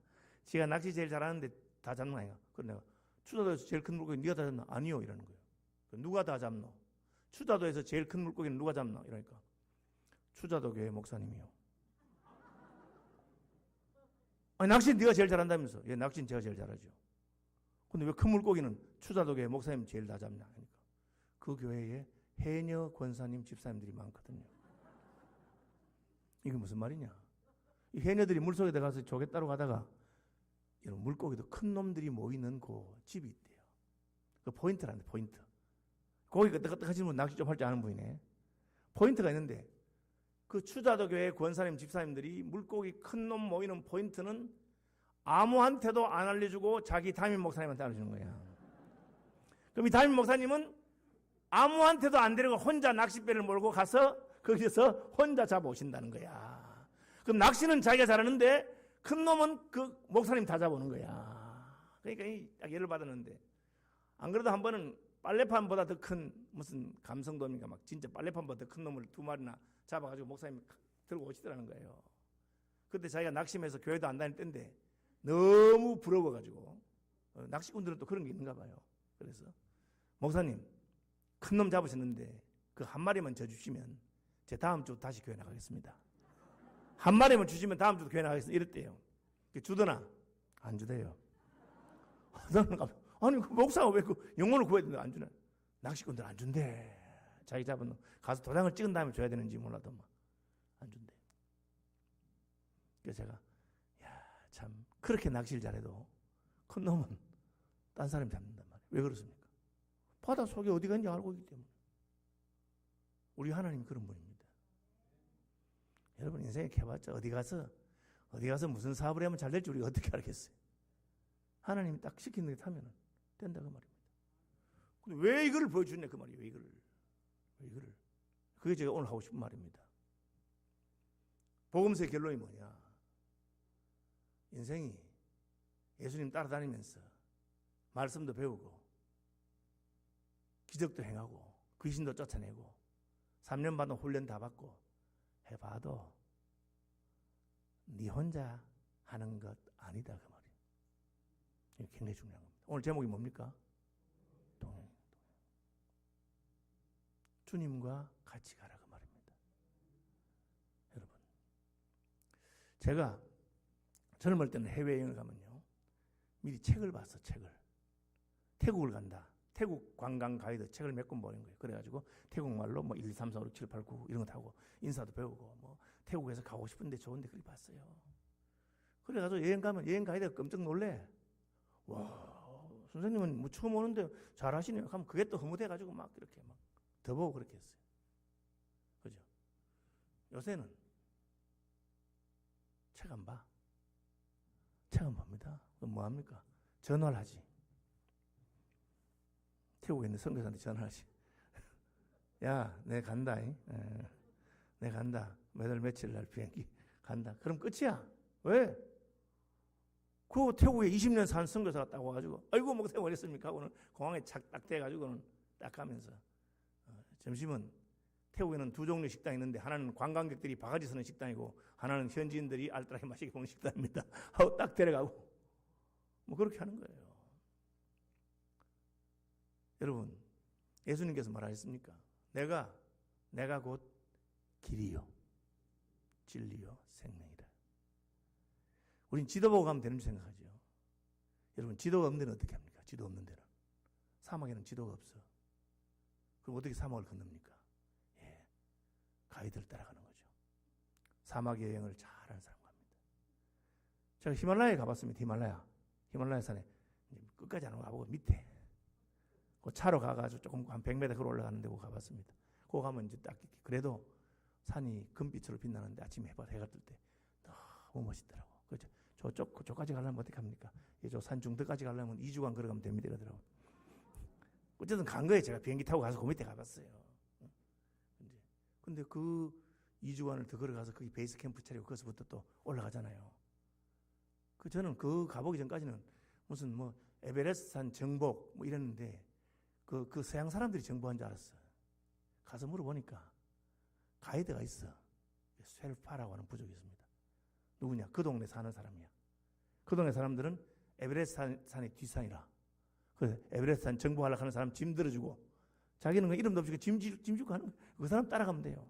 S1: 지가 낚시 제일 잘하는데 다 잡는 거 아니야. 그래서 내가 추자도에서 제일 큰 물고기 네가 다 잡나? 아니요 이러는 거예요. 누가 다 잡노? 추자도에서 제일 큰 물고기는 누가 잡나? 이러니까 추자도 교회 목사님이요. 아니 낚시는 네가 제일 잘한다면서. 예 낚시는 제가 제일 잘하죠. 근데 왜 큰 물고기는 추자도 교회 목사님 제일 다 잡냐? 그러니까 그 교회에 해녀 권사님 집사님들이 많거든요. 이게 무슨 말이냐? 이 해녀들이 물속에 들어가서 조개 따러 가다가 이런 물고기도 큰 놈들이 모이는 그 집이 있대요. 그 포인트란데 포인트. 거기 끄떡끄떡 하시는 분 낚시 좀 할 줄 아는 분이네. 포인트가 있는데 그 추자도 교회 권사님 집사님들이 물고기 큰 놈 모이는 포인트는 아무한테도 안 알려주고 자기 담임 목사님한테 알려주는 거야. 그럼 이 담임 목사님은 아무한테도 안 데리고 혼자 낚싯배를 몰고 가서 거기서 혼자 잡아오신다는 거야. 그럼 낚시는 자기가 잘하는데 큰 놈은 그 목사님 다 잡아오는 거야. 그러니까 딱 예를 받았는데 안 그래도 한 번은 빨래판보다 더 큰 무슨 감성돔인가 막 진짜 빨래판보다 더 큰 놈을 2마리나 잡아가지고 목사님이 들고 오시더라는 거예요. 그때 자기가 낙심해서 교회도 안 다닐 때인데 너무 부러워가지고 낚시꾼들은 또 그런 게 있는가 봐요. 그래서 목사님 큰 놈 잡으셨는데 그 한 마리만 줘 주시면 제 다음 주 다시 교회 나가겠습니다. 한 마리만 주시면 다음 주도 교회 나가겠습니다. 이랬대요. 주더나? 안 주대요. 아니 그 목사가 왜 그 영혼을 구해야 되는데 안 주나? 낚시꾼들 안 준대. 자기 잡은 놈 가서 도장을 찍은 다음에 줘야 되는지 몰라도 안 준대. 그래서 제가 참 그렇게 낚시를 잘해도 큰 놈은 딴 사람이 잡는단 말이에요. 왜 그렇습니까? 바다 속에 어디가 있는지 알고 있기 때문에. 우리 하나님 그런 분입니다. 여러분 인생에 해봤자 어디 가서 무슨 사업을 하면 잘 될지 우리가 어떻게 알겠어요? 하나님이 딱 시키는 게 타면 된다 그 말입니다. 근데 왜 이걸 보여주냐 그 말이에요. 왜 이거를. 그게 제가 오늘 하고 싶은 말입니다. 복음서의 결론이 뭐냐? 인생이 예수님 따라다니면서 말씀도 배우고 기적도 행하고 귀신도 쫓아내고 3년 반도 훈련 다 받고 해봐도 네 혼자 하는 것 아니다 그 말이에요. 이게 굉장히 중요한 겁니다. 오늘 제목이 뭡니까? 동행. 주님과 같이 가라 그 말입니다. 여러분 제가 젊을 때는 해외여행을 가면요 미리 책을 봤어. 책을 태국을 간다. 태국 관광 가이드 책을 몇 권 보는 거예요. 그래가지고 태국말로 뭐 1, 2, 3, 4, 5, 6, 7, 8, 9 이런 거 타고 인사도 배우고 뭐 태국에서 가고 싶은데 좋은데 그리 봤어요. 그래가지고 여행 가면 여행 가이드가 깜짝 놀래. 와, 선생님은 뭐 처음 오는데 잘하시네요. 하면 그게 또 허무돼가지고 막 이렇게 막 더 보고 그렇게 했어요. 그죠? 요새는 책 안 봐. 책 안 봅니다. 그럼 뭐 합니까? 전화를 하지. 태국에 있는 선교사한테 전화하지. 야, 내 간다. 내 간다. 매달 며칠 날 비행기 간다. 그럼 끝이야. 왜? 그 태국에 20년 산 선교사가 딱 와가지고 아이고 목사님 어렸습니까? 하고는 공항에 딱 대가지고는 딱 가면서 점심은 태국에는 두 종류 식당이 있는데 하나는 관광객들이 바가지 서는 식당이고 하나는 현지인들이 알뜰하게 맛있게 먹는 식당입니다. 하고 딱 데려가고 뭐 그렇게 하는 거예요. 여러분, 예수님께서 말하셨습니까? 내가 곧 길이요 진리요 생명이라. 우린 지도 보고 가면 되는 줄 생각하죠. 여러분, 지도가 없는 데는 어떻게 합니까? 지도 없는 데는. 사막에는 지도가 없어. 그럼 어떻게 사막을 건넙니까? 가이드를 따라가는 거죠. 사막 여행을 잘하는 사람 갑니다. 제가 히말라야에 가봤습니다. 히말라야 산에 끝까지 안 가보고 밑에 그 차로 가가지고 조금 한 100m 걸어 올라가는 데고 가봤습니다. 그거 가면 이제 딱 그래도 산이 금빛으로 빛나는데 아침에 해가 뜰 때 너무 멋있더라고. 그죠? 저쪽까지 가려면 어떻게 합니까? 저 산 중턱까지 가려면 2주간 걸어가면 됩니다. 이러더라고. 어쨌든 간 거예요. 제가 비행기 타고 가서 그 밑에 가봤어요. 근데 그 2주간을 더 걸어가서 거기 베이스 캠프 차리고 거기서부터 또 올라가잖아요. 저는 그 가보기 전까지는 무슨 뭐 에베레스트 산 정복 뭐 이랬는데 그 서양 사람들이 정보한 줄 알았어. 가서 물어보니까 가이드가 있어. 셀파라고 하는 부족이 있습니다. 누구냐? 그 동네 사는 사람이야. 그 동네 사람들은 에베레스트 산이 뒷산이라. 그 에베레스트 산 정보하려고 하는 사람 짐 들어주고 자기는 이름도 없이 짐 주고 하는 거야. 그 사람 따라가면 돼요.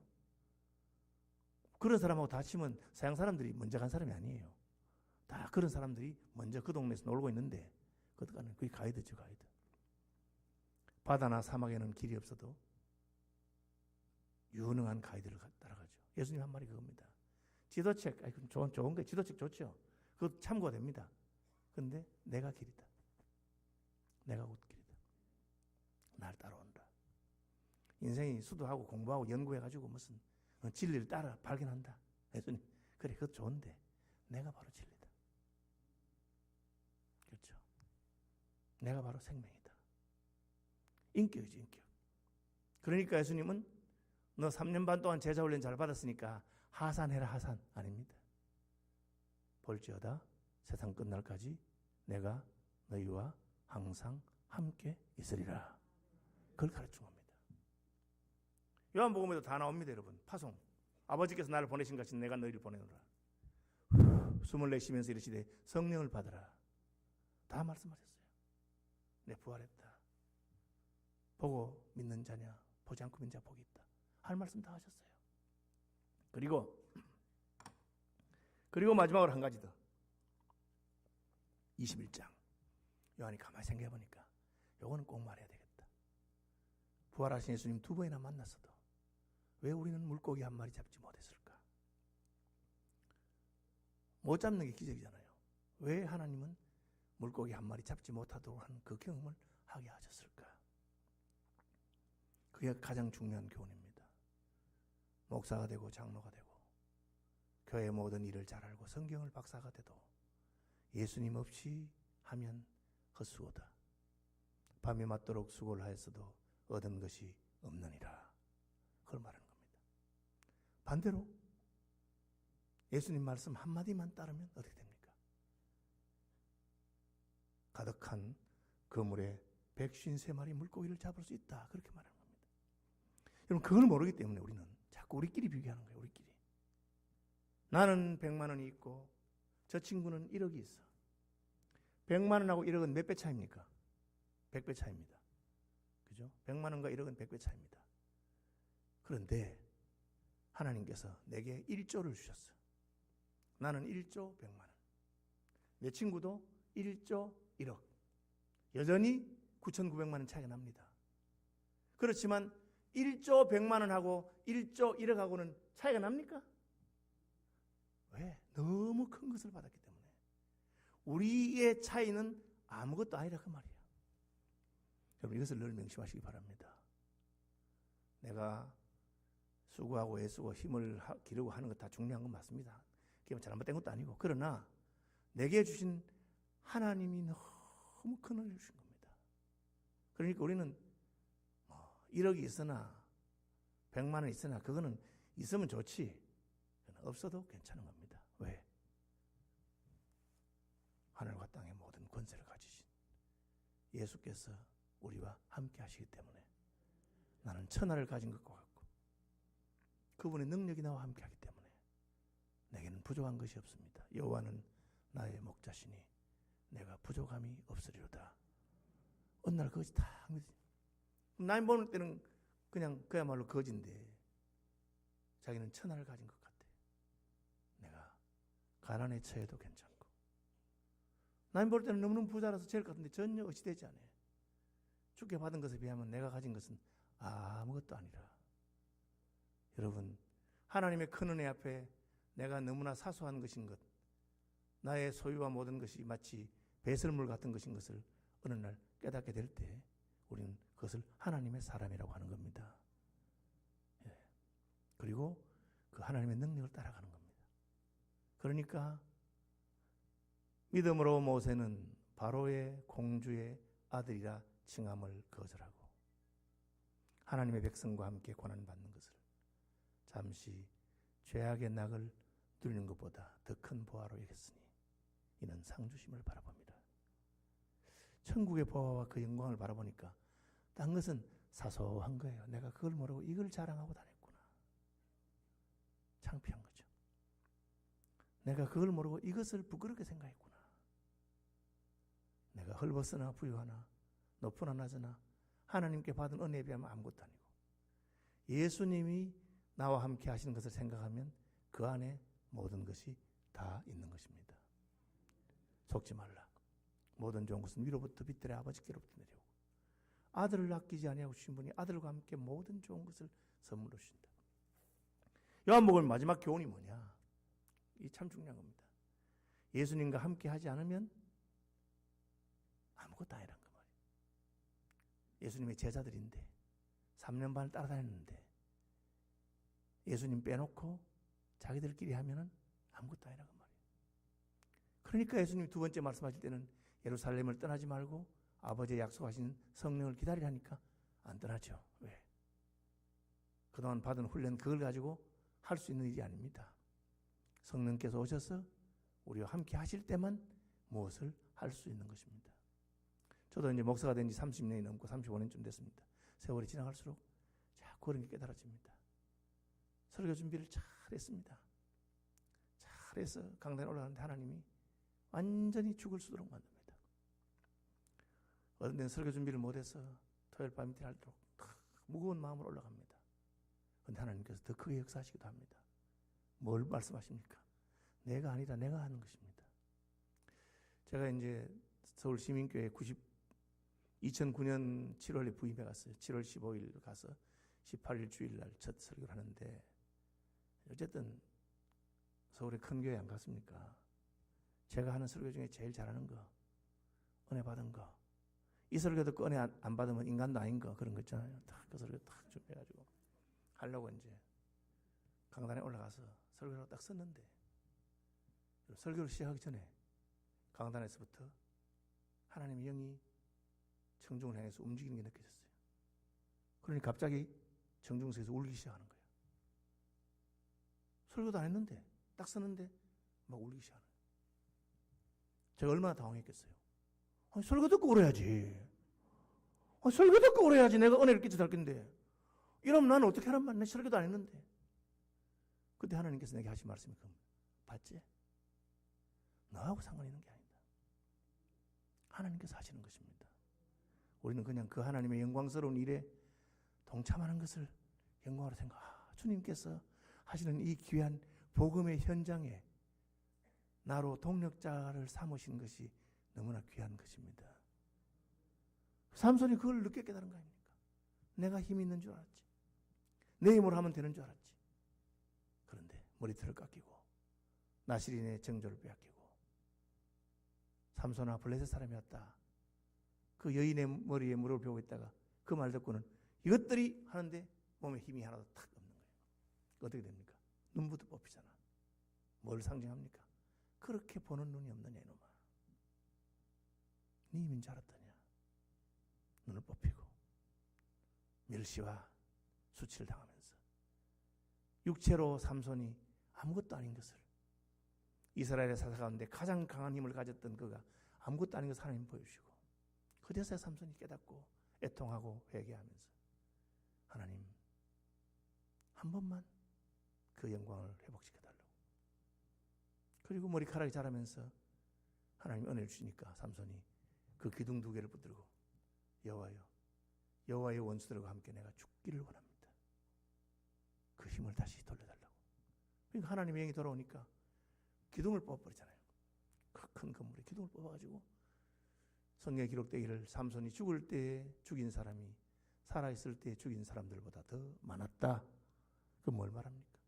S1: 그런 사람하고 다치면 서양 사람들이 먼저 간 사람이 아니에요. 다 그런 사람들이 먼저 그 동네에서 놀고 있는데 그게 가이드죠, 가이드. 바다나 사막에는 길이 없어도 유능한 가이드를 따라가죠. 예수님 한 말이 그겁니다. 지도책, 좋은 거 지도책 좋죠. 그거 참고가 됩니다. 근데 내가 길이다. 내가 곧 길이다. 날 따라온다. 인생이 수도하고 공부하고 연구해가지고 무슨 진리를 따라 발견한다. 예수님, 그래, 그것도 좋은데 내가 바로 진리다. 그렇죠. 내가 바로 생명이다. 인격이죠, 인격. 그러니까 예수님은 너 3년 반 동안 제자 훈련 잘 받았으니까 하산해라, 하산. 아닙니다. 볼지어다 세상 끝날까지 내가 너희와 항상 함께 있으리라. 그걸 가르친 겁니다. 요한복음에도 다 나옵니다, 여러분. 파송. 아버지께서 나를 보내신 같이 내가 너희를 보내노라. 숨을 내쉬면서 이르시되 성령을 받으라. 다 말씀하셨어요. 내 부활했다. 보고 믿는 자냐, 보지 않고 믿는 자 복이 있다. 할 말씀 다 하셨어요. 그리고 마지막으로 한 가지 더. 21장. 요한이 가만히 생각해 보니까 요거는 꼭 말해야 되겠다. 부활하신 예수님 두 번이나 만났어도 왜 우리는 물고기 한 마리 잡지 못했을까? 못 잡는 게 기적이잖아요. 왜 하나님은 물고기 한 마리 잡지 못하도록 하는 그 경험을 하게 하셨을까? 그게 가장 중요한 교훈입니다. 목사가 되고 장로가 되고 교회 모든 일을 잘 알고 성경을 박사가 돼도 예수님 없이 하면 헛수고다. 밤이 맞도록 수고를 하였어도 얻은 것이 없느니라. 그걸 말하는 겁니다. 반대로 예수님 말씀 한마디만 따르면 어떻게 됩니까? 가득한 그물에 153마리 물고기를 잡을 수 있다. 그렇게 말하는 겁니다. 여러분, 그걸 모르기 때문에 우리는 자꾸 우리끼리 비교하는 거예요. 우리끼리. 나는 100만 원이 있고 저 친구는 1억이 있어. 100만 원하고 1억은 몇 배 차입니까? 100배 차입니다. 그죠? 100만 원과 1억은 100배 차입니다. 그런데 하나님께서 내게 1조를 주셨어. 나는 1조 100만 원. 내 친구도 1조 1억. 여전히 9,900만 원 차이가 납니다. 그렇지만 1조 100만 원하고 1조 1억하고는 차이가 납니까? 왜? 너무 큰 것을 받았기 때문에. 우리의 차이는 아무것도 아니라 그 말이에요. 여러분 이것을 늘 명심하시기 바랍니다. 내가 수고하고 애쓰고 힘을 기르고 하는 것 다 중요한 건 맞습니다. 그게 잘못된 것도 아니고. 그러나 내게 주신 하나님이 너무 큰 은혜를 주신 겁니다. 그러니까 우리는 1억이 있으나 100만 원 있으나 그거는 있으면 좋지 없어도 괜찮은 겁니다. 왜? 하늘과 땅의 모든 권세를 가지신 예수께서 우리와 함께 하시기 때문에 나는 천하를 가진 것과 같고 그분의 능력이 나와 함께 하기 때문에 내게는 부족한 것이 없습니다. 여호와는 나의 목자시니 내가 부족함이 없으리로다. 어느 날 그것이 다 나이 보는 때는 그냥 그야말로 거지인데 자기는 천하를 가진 것 같아. 내가 가난에 처해도 괜찮고 나이 볼 때는 너무너무 부자라서 제일 같은데 전혀 어찌되지 않아요. 주께 받은 것에 비하면 내가 가진 것은 아무것도 아니라. 여러분 하나님의 큰 은혜 앞에 내가 너무나 사소한 것인 것, 나의 소유와 모든 것이 마치 배설물 같은 것인 것을 어느 날 깨닫게 될 때 우리는 그것을 하나님의 사람이라고 하는 겁니다. 예. 그리고 그 하나님의 능력을 따라가는 겁니다. 그러니까 믿음으로 모세는 바로의 공주의 아들이라 칭함을 거절하고 하나님의 백성과 함께 고난받는 것을 잠시 죄악의 낙을 누리는 것보다 더 큰 보화로 여겼으니 이는 상주심을 바라봅니다. 천국의 보화와 그 영광을 바라보니까 딴 것은 사소한 거예요. 내가 그걸 모르고 이걸 자랑하고 다녔구나. 창피한 거죠. 내가 그걸 모르고 이것을 부끄럽게 생각했구나. 내가 헐벗으나 부유하나 높으나 낮으나 하나님께 받은 은혜에 비하면 아무것도 아니고 예수님이 나와 함께 하시는 것을 생각하면 그 안에 모든 것이 다 있는 것입니다. 속지 말라. 모든 좋은 것은 위로부터 빛들의 아버지께로부터 내려오고 아들을 아끼지 아니하고 주신 분이 아들과 함께 모든 좋은 것을 선물로 주신다. 요한복음 마지막 교훈이 뭐냐? 이 참 중요한 겁니다. 예수님과 함께 하지 않으면 아무것도 아니란 그 말이에요. 예수님의 제자들인데 3년 반을 따라다녔는데 예수님 빼놓고 자기들끼리 하면은 아무것도 아니란 그 말이에요. 그러니까 예수님이 두 번째 말씀하실 때는 예루살렘을 떠나지 말고 아버지의 약속하신 성령을 기다리라니까 안 떠나죠. 왜? 그동안 받은 훈련 그걸 가지고 할 수 있는 일이 아닙니다. 성령께서 오셔서 우리와 함께 하실 때만 무엇을 할 수 있는 것입니다. 저도 이제 목사가 된 지 30년이 넘고 35년쯤 됐습니다. 세월이 지나갈수록 자꾸 그런 게 깨달아집니다. 설교 준비를 잘 했습니다. 잘해서 강단에 올라가는데 하나님이 완전히 죽을 수도록 만듭니다. 어떤 데는 설교 준비를 못해서 토요일 밤 이틀 할도록 무거운 마음으로 올라갑니다. 그런데 하나님께서 더 크게 역사하시기도 합니다. 뭘 말씀하십니까? 내가 아니다, 내가 하는 것입니다. 제가 이제 서울 시민교회 2009년 7월에 부임해 갔어요. 7월 15일 가서 18일 주일날 첫 설교를 하는데 어쨌든 서울에 큰 교회 안 갔습니까? 제가 하는 설교 중에 제일 잘하는 거, 은혜 받은 거, 이 설교 듣고 은혜 안 받으면 인간도 아닌 거 그런 거 있잖아요. 딱 그 설교 딱 준비해가지고 하려고 이제 강단에 올라가서 설교를 딱 썼는데 설교를 시작하기 전에 강단에서부터 하나님의 영이 청중을 향해서 움직이는 게 느껴졌어요. 그러니 갑자기 청중석에서 울기 시작하는 거예요. 설교도 안 했는데 딱 썼는데 막 울기 시작하는 거예요. 제가 얼마나 당황했겠어요. 아니, 설교 듣고 울어야지. 아니, 설교 듣고 울어야지 내가 은혜를 끼쳐 달 건데 이러면 나는 어떻게 하란 말이야. 내 설교도 안 했는데. 그때 하나님께서 내게 하신 말씀이 봤지? 너하고 상관 있는 게 아니다. 하나님께서 하시는 것입니다. 우리는 그냥 그 하나님의 영광스러운 일에 동참하는 것을 영광으로 생각. 주님께서 하시는 이 귀한 복음의 현장에 나로 동력자를 삼으신 것이 너무나 귀한 것입니다. 삼손이 그걸 늦게 깨달은 거 아닙니까? 내가 힘이 있는 줄 알았지. 내 힘으로 하면 되는 줄 알았지. 그런데 머리털을 깎이고 나시린의 정조를 빼앗기고 삼손아 블레셋 사람이었다. 그 여인의 머리에 무릎을 베고 있다가 그 말 듣고는 이것들이 하는데 몸에 힘이 하나도 탁 없는 거예요. 어떻게 됩니까? 눈부터 뽑히잖아. 뭘 상징합니까? 그렇게 보는 눈이 없느냐 이놈아. 네 힘인 줄 알았더냐. 눈을 뽑히고 멸시와 수치를 당하면서 육체로 삼손이 아무것도 아닌 것을, 이스라엘의 사사 가운데 가장 강한 힘을 가졌던 그가 아무것도 아닌 것을 하나님 보여주시고, 그제서야 삼손이 깨닫고 애통하고 회개하면서 하나님 한 번만 그 영광을 회복시켜달라고. 그리고 머리카락이 자라면서 하나님 은혜를 주시니까 삼손이 그 기둥 두 개를 붙들고 여호와여, 여호와의 원수들과 함께 내가 죽기를 원합니다. 그 힘을 다시 돌려달라고. 그러니까 하나님의 영이 돌아오니까 기둥을 뽑아버리잖아요. 그 큰 건물에 기둥을 뽑아가지고 성경에 기록되기를 삼손이 죽을 때 죽인 사람이 살아있을 때 죽인 사람들보다 더 많았다. 그 뭘 말합니까?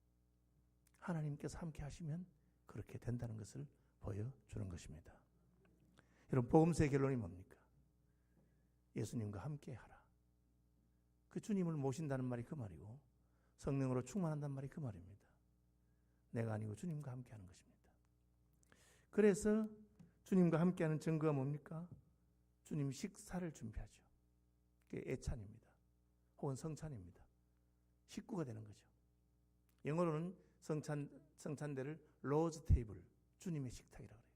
S1: 하나님께서 함께 하시면 그렇게 된다는 것을 보여주는 것입니다. 여러분, 복음서의 결론이 뭡니까? 예수님과 함께 하라. 그 주님을 모신다는 말이 그 말이고 성령으로 충만한다는 말이 그 말입니다. 내가 아니고 주님과 함께 하는 것입니다. 그래서 주님과 함께하는 증거가 뭡니까? 주님 식사를 준비하죠. 그게 애찬입니다. 혹은 성찬입니다. 식구가 되는 거죠. 영어로는 성찬대를 로즈 테이블, 주님의 식탁이라고 해요.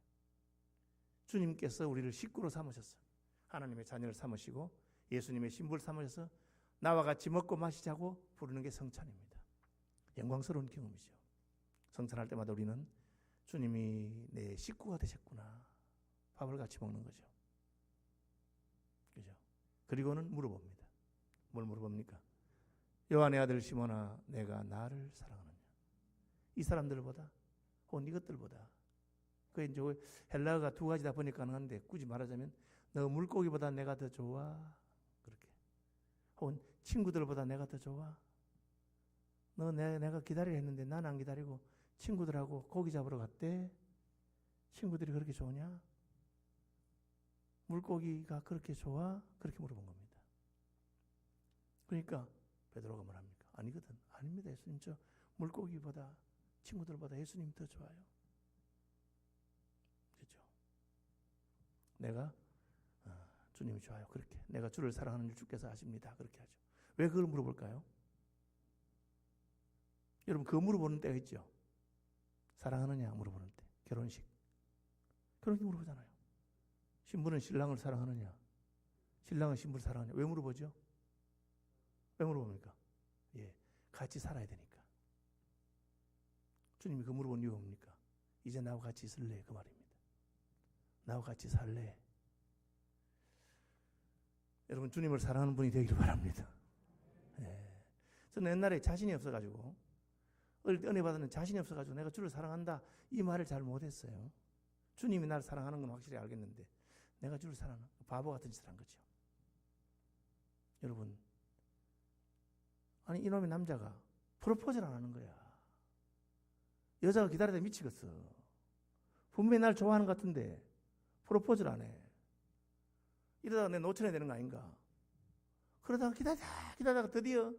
S1: 주님께서 우리를 식구로 삼으셨어요. 하나님의 자녀를 삼으시고 예수님의 신부를 삼으셔서 나와 같이 먹고 마시자고 부르는 게 성찬입니다. 영광스러운 경험이죠. 성찬할 때마다 우리는 주님이 내 식구가 되셨구나. 밥을 같이 먹는 거죠. 그죠? 그리고는 물어봅니다. 뭘 물어봅니까? 요한의 아들 시몬아, 내가 나를 사랑하느냐? 이 사람들보다 혹은 이것들보다. 그 이제 헬라어가 두 가지다 보니까 가능한데 굳이 말하자면 너 물고기보다 내가 더 좋아. 그렇게. 혹은 친구들보다 내가 더 좋아. 너 내가 기다리려 했는데 난 안 기다리고 친구들하고 고기 잡으러 갔대. 친구들이 그렇게 좋으냐? 물고기가 그렇게 좋아? 그렇게 물어본 겁니다. 그러니까 베드로가 뭐랍니까? 아니거든. 아닙니다. 예수님, 저 물고기보다 친구들보다 예수님 더 좋아요. 그렇죠? 내가 주님이 좋아요. 그렇게 내가 주를 사랑하는 줄 주께서 아십니다. 그렇게 하죠. 왜 그걸 물어볼까요? 여러분, 그거 물어보는 때가 있죠. 사랑하느냐 물어보는 때. 결혼식 물어보잖아요. 신부는 신랑을 사랑하느냐, 신랑은 신부를 사랑하느냐. 왜 물어보죠? 왜 물어봅니까? 예, 같이 살아야 되니까. 주님이 그 물어본 이유가 뭡니까? 이제 나와 같이 있을래? 그 말입니다. 나와 같이 살래? 여러분, 주님을 사랑하는 분이 되기를 바랍니다. 예. 저는 옛날에 자신이 없어가지고, 어릴 때 은혜 받는 자신이 없어가지고 내가 주를 사랑한다 이 말을 잘 못했어요. 주님이 나를 사랑하는 건 확실히 알겠는데 내가 주를 사랑하는 바보 같은 짓을 한 거죠. 여러분, 아니 이놈의 남자가 프로포즈를 안 하는 거야. 여자가 기다리다 미치겠어. 분명히 날 좋아하는 것 같은데 프로포즈를 안 해. 이러다가 내 놓쳐야 되는 거 아닌가. 그러다가 기다리다가 드디어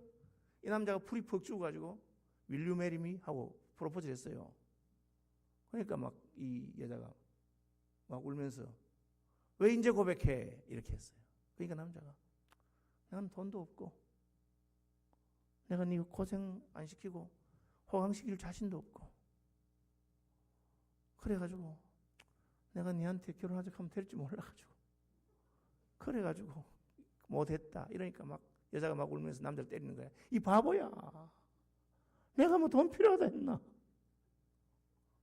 S1: 이 남자가 풀이 퍽 죽어가지고 Will you marry me? 하고 프로포즈를 했어요. 그러니까 막 이 여자가 막 울면서 왜 이제 고백해? 이렇게 했어요. 그러니까 남자가 난 돈도 없고 내가 네 고생 안 시키고 호강시킬 자신도 없고 그래가지고 내가 네한테 결혼하자 하면 될지 몰라가지고 그래가지고 못했다. 이러니까 막 여자가 막 울면서 남자를 때리는 거야. 이 바보야. 내가 뭐 돈 필요하다 했나?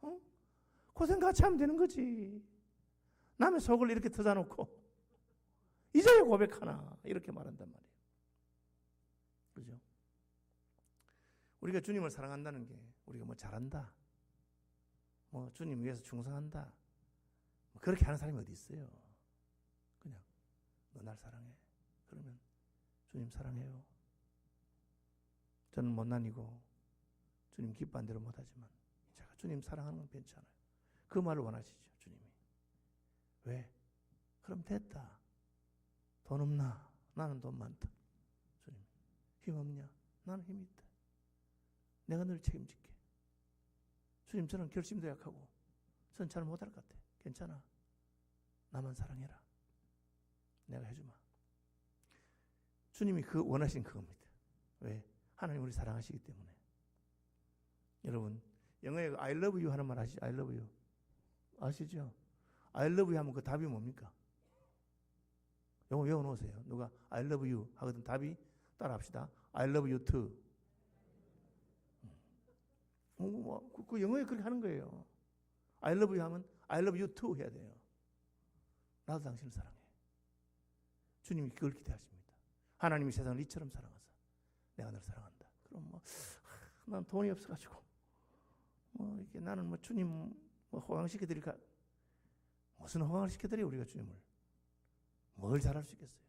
S1: 어? 고생 같이 하면 되는 거지. 남의 속을 이렇게 터져놓고 이제야 고백하나 이렇게 말한단 말이에요. 그죠? 우리가 주님을 사랑한다는 게 우리가 뭐 잘한다, 뭐 주님 위해서 충성한다, 뭐 그렇게 하는 사람이 어디 있어요? 그냥 너 날 사랑해. 그러면 주님 사랑해요. 저는 못난이고 주님 기뻐한 대로 못하지만 제가 주님 사랑하는 건 괜찮아요. 그 말을 원하시죠, 주님이. 왜? 그럼 됐다. 돈 없나? 나는 돈 많다. 주님. 힘 없냐? 나는 힘이 있다. 내가 늘 책임질게. 주님, 저는 결심도 약하고 저는 잘 못할 것 같아. 괜찮아. 나만 사랑해라. 내가 해주마. 주님이 그 원하신 그겁니다. 왜? 하나님 우리 사랑하시기 때문에. 여러분, 영어에 I love you 하는 말 아시죠? I love you. 아시죠? I love you 하면 그 답이 뭡니까? 영어 외워놓으세요. 누가 I love you 하거든 답이 따라 합시다. I love you too. 그 영어에 그렇게 하는 거예요. I love you 하면 I love you too 해야 돼요. 나도 당신을 사랑해. 주님이 그걸 기대하십니다. 하나님이 세상을 이처럼 사랑하사 내가 너를 사랑한다. 그럼 난 돈이 없어가지고 이렇게 나는 주님 호강시켜드릴까? 무슨 호강을 시켜드려 우리가 주님을? 뭘 잘할 수 있겠어요?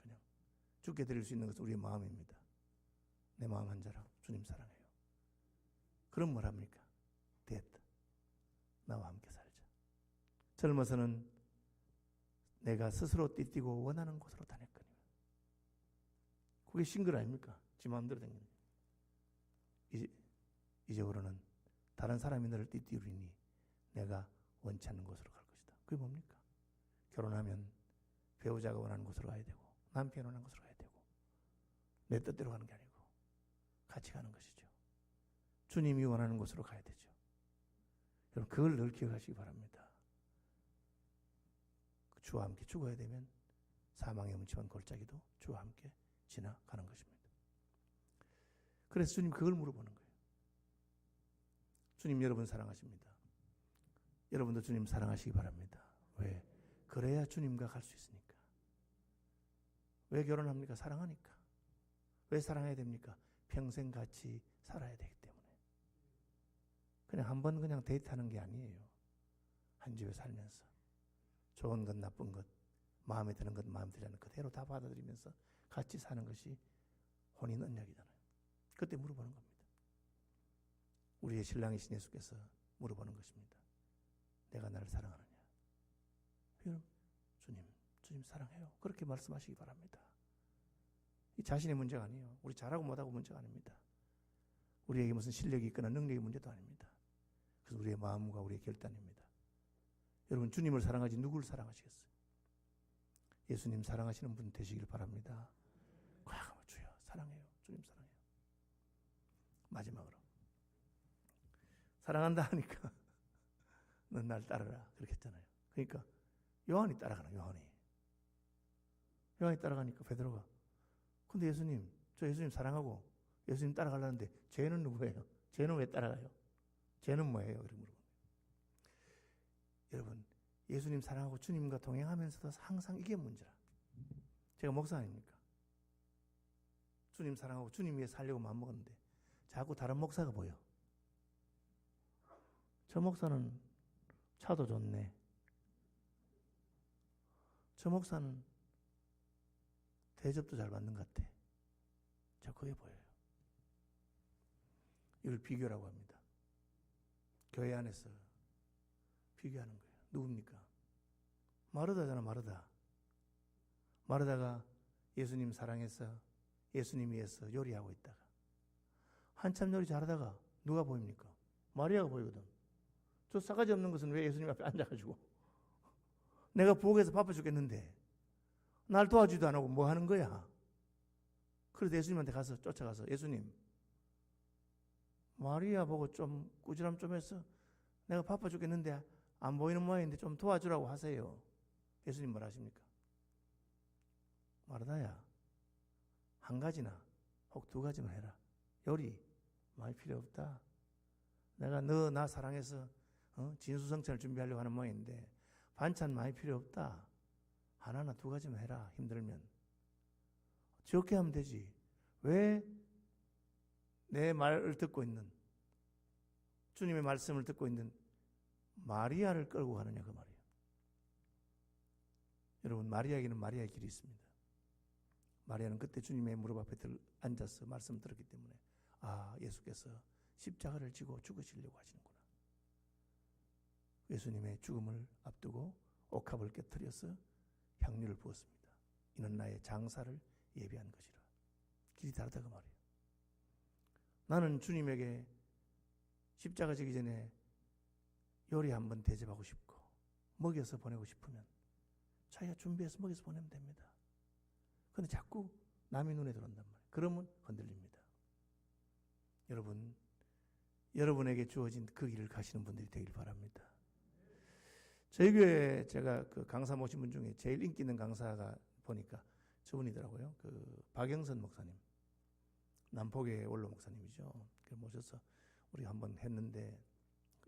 S1: 그냥 주께 드릴 수 있는 것은 우리의 마음입니다. 내 마음 한 자랑 주님 사랑해요. 그럼 뭘 합니까? 됐다. 나와 함께 살자. 젊어서는 내가 스스로 띠뛰고 원하는 곳으로 다녔거든요. 그게 싱글 아닙니까? 지 마음대로 된 겁니다. 이제부로는 다른 사람이 너를 띠띠우리니 내가 원치 않는 곳으로 갈 것이다. 그게 뭡니까? 결혼하면 배우자가 원하는 곳으로 가야 되고 남편이 원하는 곳으로 가야 되고 내 뜻대로 가는 게 아니고 같이 가는 것이죠. 주님이 원하는 곳으로 가야 되죠. 여러분 그걸 늘 기억하시기 바랍니다. 주와 함께 죽어야 되면 사망의 음침한 골짜기도 주와 함께 지나가는 것입니다. 그래서 주님 그걸 물어보는 거예요. 주님 여러분 사랑하십니다. 여러분도 주님 사랑하시기 바랍니다. 왜? 그래야 주님과 갈 수 있으니까. 왜 결혼합니까? 사랑하니까. 왜 사랑해야 됩니까? 평생 같이 살아야 되기 때문에. 그냥 한 번 그냥 데이트하는 게 아니에요. 한 집에 살면서 좋은 것 나쁜 것 마음에 드는 것 마음에 들지 않는 것 그대로 다 받아들이면서 같이 사는 것이 혼인 언약이잖아요. 그때 물어보는 겁니다. 우리의 신랑이신 예수께서 물어보는 것입니다. 내가 나를 사랑하느냐? 여러분, 주님 사랑해요. 그렇게 말씀하시기 바랍니다. 이 자신의 문제가 아니에요. 우리 잘하고 못하고 문제가 아닙니다. 우리에게 무슨 실력이 있거나 능력의 문제도 아닙니다. 그래서 우리의 마음과 우리의 결단입니다. 여러분 주님을 사랑하지 누구를 사랑하시겠어요? 예수님 사랑하시는 분 되시길 바랍니다. 과감하게 주여 사랑해요. 주님 사랑해요. 마지막으로 사랑한다 하니까 넌 날 따르라 그렇게 했잖아요. 그러니까 요한이 따라가는 요한이 따라가니까 베드로가 근데 예수님 저 예수님 사랑하고 예수님 따라가려는데 쟤는 누구예요? 쟤는 왜 따라가요? 쟤는 뭐예요? 이렇게 물어보는 거예요. 여러분 예수님 사랑하고 주님과 동행하면서도 항상 이게 문제라. 제가 목사 아닙니까? 주님 사랑하고 주님 위해 살려고 마음먹었는데 자꾸 다른 목사가 보여. 저 목사는 차도 좋네. 저 목사는 대접도 잘 받는 것 같아. 저 그게 보여요. 이걸 비교라고 합니다. 교회 안에서 비교하는 거예요. 누굽니까? 마르다잖아, 마르다. 마르다가 예수님 사랑해서 예수님 위해서 요리하고 있다가 한참 요리 잘하다가 누가 보입니까? 마리아가 보이거든. 저 싸가지 없는 것은 왜 예수님 앞에 앉아가지고 내가 부엌에서 바빠 죽겠는데 날 도와주지도 안 하고 뭐 하는 거야? 그래서 예수님한테 가서 쫓아가서 예수님 마리아 보고 좀 꾸지람 좀 해서 내가 바빠 죽겠는데 안 보이는 모양인데 좀 도와주라고 하세요. 예수님 뭐라 하십니까? 마르다야 한 가지나 혹 두 가지만 해라. 요리 많이 필요 없다. 내가 너 나 사랑해서 진수성찬을 준비하려고 하는 모양인데 반찬 많이 필요 없다. 하나나 두 가지만 해라. 힘들면 적게 하면 되지. 왜 내 말을 듣고 있는 주님의 말씀을 듣고 있는 마리아를 끌고 가느냐 그 말이에요. 여러분 마리아에게는 마리아의 길이 있습니다. 마리아는 그때 주님의 무릎 앞에 앉아서 말씀 들었기 때문에 예수께서 십자가를 지고 죽으시려고 하시는구나. 예수님의 죽음을 앞두고 옥합을 깨뜨려서 향유를 부었습니다. 이는 나의 장사를 예비한 것이라. 길이 다르다 그 말이에요. 나는 주님에게 십자가 지기 전에 요리 한번 대접하고 싶고 먹여서 보내고 싶으면 자기가 준비해서 먹여서 보내면 됩니다. 그런데 자꾸 남의 눈에 들어온단 말이에요. 그러면 흔들립니다. 여러분, 여러분에게 주어진 그 길을 가시는 분들이 되길 바랍니다. 저희 교회에 제가 그 강사 모신 분 중에 제일 인기 있는 강사가 보니까 저분이더라고요. 그 박영선 목사님, 남포교회 원로 목사님이죠. 그 모셔서 우리가 한번 했는데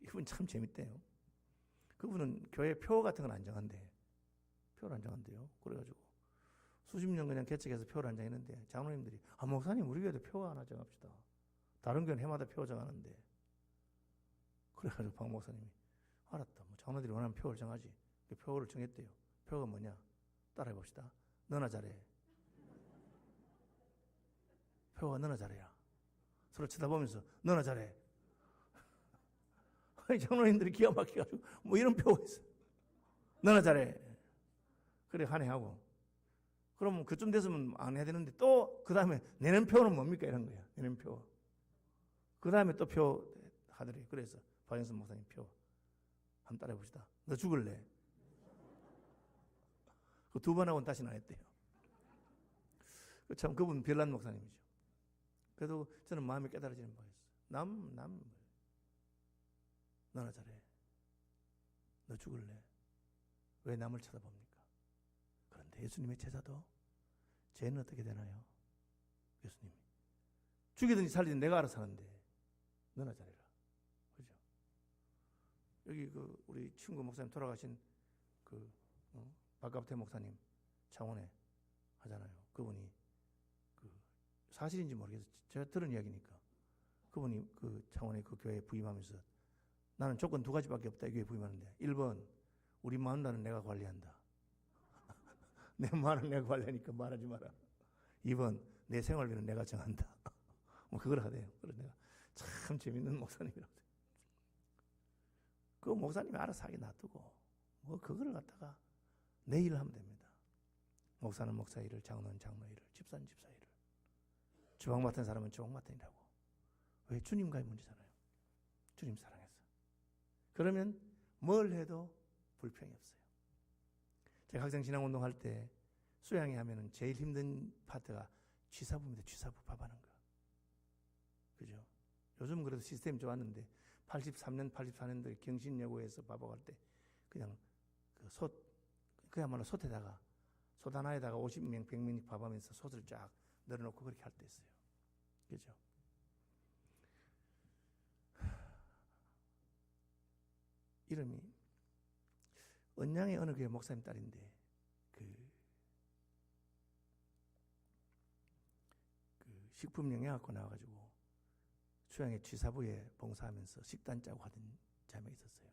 S1: 이분 참 재밌대요. 그분은 교회 표 같은 건 안 정한대. 표를 안 정한대요. 그래가지고 수십 년 그냥 개척해서 표를 안 정했는데 장로님들이 목사님 우리 교회도 표 하나 정합시다. 다른 교회는 해마다 표 정하는데. 그래가지고 박 목사님이 알았다. 뭐 장로들이 원하는 표를 정하지. 그 표를 정했대요. 표가 뭐냐? 따라해봅시다. 너나 잘해. 표가 너나 잘해야. 서로 쳐다보면서 너나 잘해. 아니 장로님들이 기가 막혀가지고 뭐 이런 표가 있어. 너나 잘해. 그래 한 해 하고. 그러면 그쯤 됐으면 안 해야 되는데 또 그 다음에 내는 표는 뭡니까 이런 거야. 내는 표. 그 다음에 또 표 하더래. 그래서 박영선 목사님 표 한번 따라해 봅시다. 너 죽을래? 그 두 번 하고는 다시는 안 했대요. 참 그분 별난 목사님이죠. 그래도 저는 마음이 깨달아지는 바가 있어요. 너나 잘해. 너 죽을래? 왜 남을 쳐다봅니까? 그런데 예수님의 제자도 죄는 어떻게 되나요? 예수님이 죽이든지 살리든지 내가 알아서 하는데 너나 잘해라. 그죠? 여기 그 우리 친구 목사님 돌아가신 그 박갑태 목사님 창원에 하잖아요. 그분이 그 사실인지 모르겠어요. 제가 들은 이야기니까 그분이 그 창원에 그 교회에 부임하면서 나는 조건 두 가지밖에 없다. 이 교회에 부임하는데 1번 우리 마누라는 내가 관리한다. 내 말은 내가 관리하니까 말하지 마라. 2번 내 생활비는 내가 정한다. 뭐 그걸 하대요. 그래서 내가 참 재밌는 목사님이라고. 그 목사님이 알아서 하게 놔두고 뭐 그거를 갖다가 내 일을 하면 됩니다. 목사는 목사 일을, 장로는 장로 일을, 집사는 집사 일을. 주방 맡은 사람은 주방 맡은 일하고. 왜? 주님과의 문제잖아요. 주님 사랑해서. 그러면 뭘 해도 불평이 없어요. 제가 학생 신앙운동 할 때 수양회 하면은 제일 힘든 파트가 취사부입니다. 취사부 밥하는 거. 그죠? 요즘 그래도 시스템이 좋았는데 83년, 84년도에 경신여고에서 밥하고 할 때 그냥 그 그야말로 솥에다가 솥 하나에다가 50명, 100명 밥하면서 솥을 쫙 널어놓고 그렇게 할 때 있어요. 그죠? 이름이 언양의 어느 교회 목사님 딸인데 그 식품 영양학과 나와가지고 수양의 취사부에 봉사하면서 식단 짜고 하던 자매가 있었어요.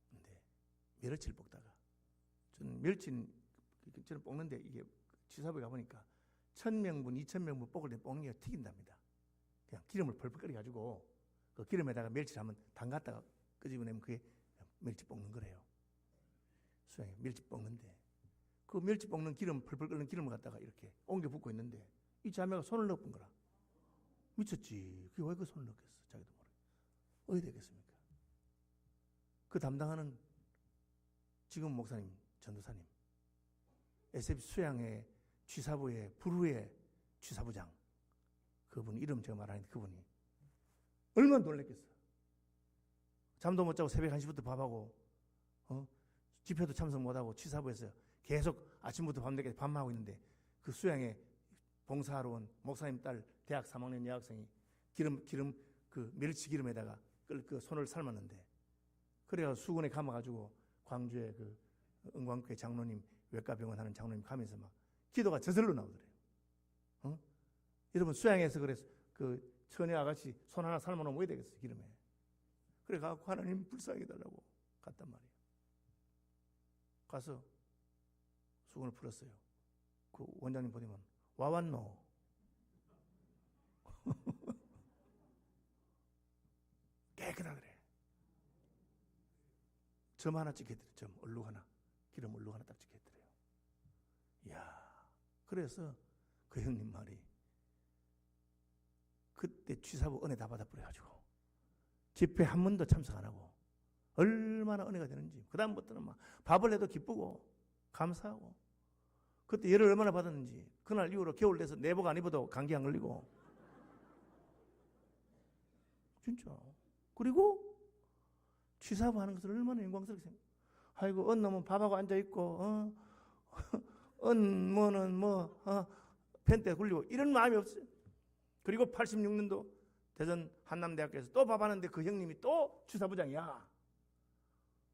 S1: 근데 멸치를 볶다가 저는 저는 볶는데 이게 취사부에 가보니까 1000명분, 2000명분 볶을 때 볶는 게 튀긴답니다. 그냥 기름을 펄펄 끓여가지고 그 기름에다가 멸치를 한번 담갔다가 끄집어내면 그게 멸치 볶는 거래요. 수양에 멸치 볶는데 그 멸치 볶는 기름, 펄펄 끓는 기름을 갖다가 이렇게 옮겨 붓고 있는데 이 자매가 손을 넣은 거라. 미쳤지. 그게 왜 그 손을 넣겠어? 자기도 모르게. 어디 되겠습니까? 그 담당하는 지금 목사님, 전도사님, SF 수양회 취사부의 불후의 취사부장, 그분 이름 제가 말하는데 그분이 얼마나 놀랬겠어. 잠도 못 자고 새벽 1시부터 밥하고 집회도 참석 못하고 취사부에서 계속 아침부터 밤늦게 밥만 하고 있는데 그 수양회 봉사하러 온 목사님 딸 대학 3학년 여학생이 기름 그 멸치 기름에다가 그 손을 삶았는데 그래가 수군에 감아가지고 광주에 그 은광교회 장로님 외과병원 하는 장로님 가면서 막 기도가 저절로 나오더래요. 여러분 수양에서 그래서 그 처녀 아가씨 손 하나 삶아놓으면 뭐 되겠어 기름에. 그래 가고 하나님 불쌍히 해달라고 갔단 말이에요. 가서 수건을 풀었어요. 그 원장님 보내면 와왔노? 깨끗하 그래. 점 하나 찍혀드려. 점 얼룩 하나, 기름 얼룩 하나 딱 찍혀드려요. 이야, 그래서 그 형님 말이 그때 취사부 은혜 다 받아버려가지고 집회 한 번도 참석 안 하고 얼마나 은혜가 되는지. 그 다음부터는 막 밥을 해도 기쁘고 감사하고, 그때 예를 얼마나 받았는지. 그날 이후로 겨울 돼서 내복 안 입어도 감기 안 걸리고. 진짜. 그리고 취사부 하는 것을 얼마나 영광스럽게 생각해. 아이고, 놈은 밥하고 앉아있고, 뭐는 펜대 굴리고, 이런 마음이 없어요. 그리고 86년도 대전 한남대학교에서 또 밥 하는데 그 형님이 또 취사부장이야.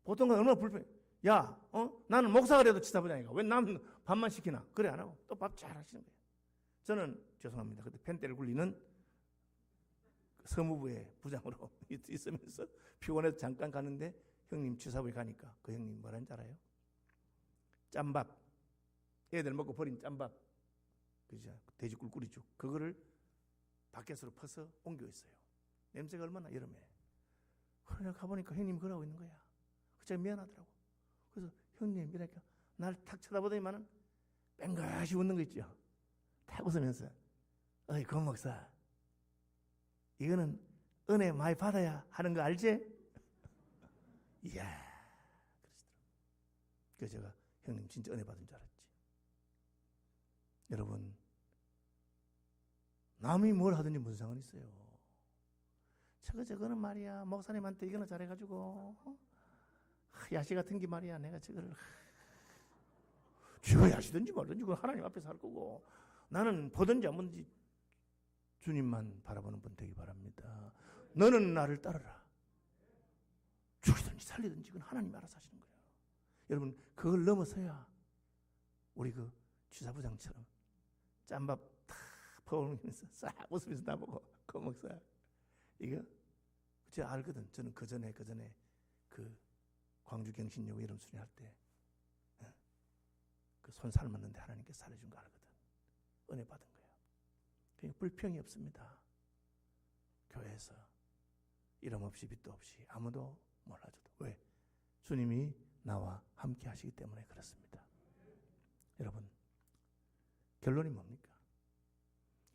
S1: 보통은 얼마나 불편해. 야, 나는 목사가 돼도 취사부장이가 왜 나는 밥만 시키나? 그래 안 하고 또 밥 잘 하시는 거예요. 저는 죄송합니다. 그때 펜대를 굴리는 서무부의 부장으로 있으면서 피곤해서 잠깐 가는데 형님 취사부에 가니까 그 형님 뭐라는지 알아요? 짬밥, 애들 먹고 버린 짬밥, 그죠? 돼지 꿀꿀이죽, 그거를 바켓으로 퍼서 옮겨 있어요. 냄새가 얼마나 여름에. 그래 가보니까 형님 그러고 있는 거야. 제가 미안하더라고. 그래서 형님 이러니까 날 탁 쳐다보더니만은 뺑긋이 웃는 거 있죠. 탁 웃으면서 어이 권 목사, 이거는 은혜 많이 받아야 하는 거 알지? 이야, 그러시더라고요. 그래서 제가 형님 진짜 은혜 받은 줄 알았지. 여러분, 남이 뭘 하든지 무슨 상관이 있어요. 저거는 말이야 목사님한테 이거나 잘해가지고 야시 같은 게 말이야 내가 저거를 쥐가 야시든지 말든지 그건 하나님 앞에서 할 거고, 나는 보든지 안 보든지 주님만 바라보는 분 되기 바랍니다. 너는 나를 따르라. 죽이든지 살리든지 그건 하나님이 알아서 하시는 거예요. 여러분, 그걸 넘어서야 우리 그 취사부장처럼 짬밥 탁 퍼오면서 싹 웃으면서 나보고 그 목사 이거 제가 알거든. 저는 그 전에 그 광주 경신여고 이름 순회할 때 그 손 삶았는데 하나님께 살려준 거 알거든. 은혜 받은 거야. 그러니까 불평이 없습니다. 교회에서 이름 없이 빚도 없이 아무도 몰라줘도. 왜? 주님이 나와 함께 하시기 때문에 그렇습니다. 여러분, 결론이 뭡니까?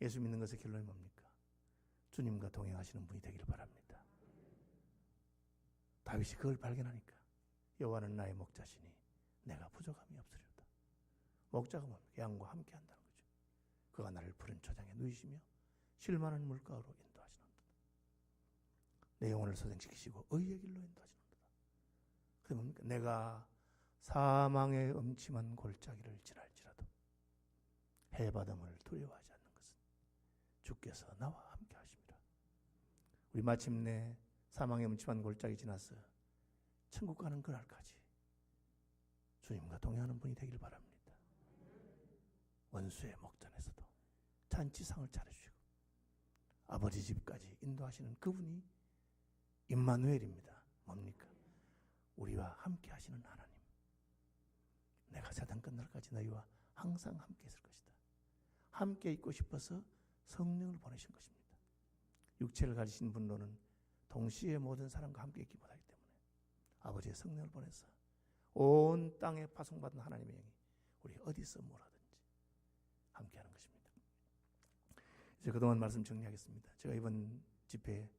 S1: 예수 믿는 것의 결론이 뭡니까? 주님과 동행하시는 분이 되기를 바랍니다. 다윗이 그걸 발견하니까 여호와는 나의 목자시니 내가 부족함이 없으리로다. 목자가 뭡니까? 양과 함께 한다는 거죠. 그가 나를 푸른 초장에 누이시며 쉴만한 물가로 인도하시는도다. 내 영혼을 소생시키시고 의의 길로 인도하시는도다. 그게 뭡니까? 내가 사망의 음침한 골짜기를 지날지라도 해바람을 두려워하지 않는 것은 주께서 나와 함께 하십니다. 우리 마침내 사망의 음침한 골짜기 지나서 천국 가는 그날까지 주님과 동행하는 분이 되길 바랍니다. 원수의 목전에서도 잔치상을 차려주시고 아버지 집까지 인도하시는 그분이 임마누엘입니다. 뭡니까? 우리와 함께 하시는 하나님. 내가 세상 끝날까지 너희와 항상 함께 있을 것이다. 함께 있고 싶어서 성령을 보내신 것입니다. 육체를 가지신 분로는 동시에 모든 사람과 함께 있기 못하기 때문에 아버지의 성령을 보내서 온 땅에 파송받은 하나님의 영이 우리 어디서 뭘 하든지 함께하는 것입니다. 이제 그동안 말씀 정리하겠습니다. 제가 이번 집회에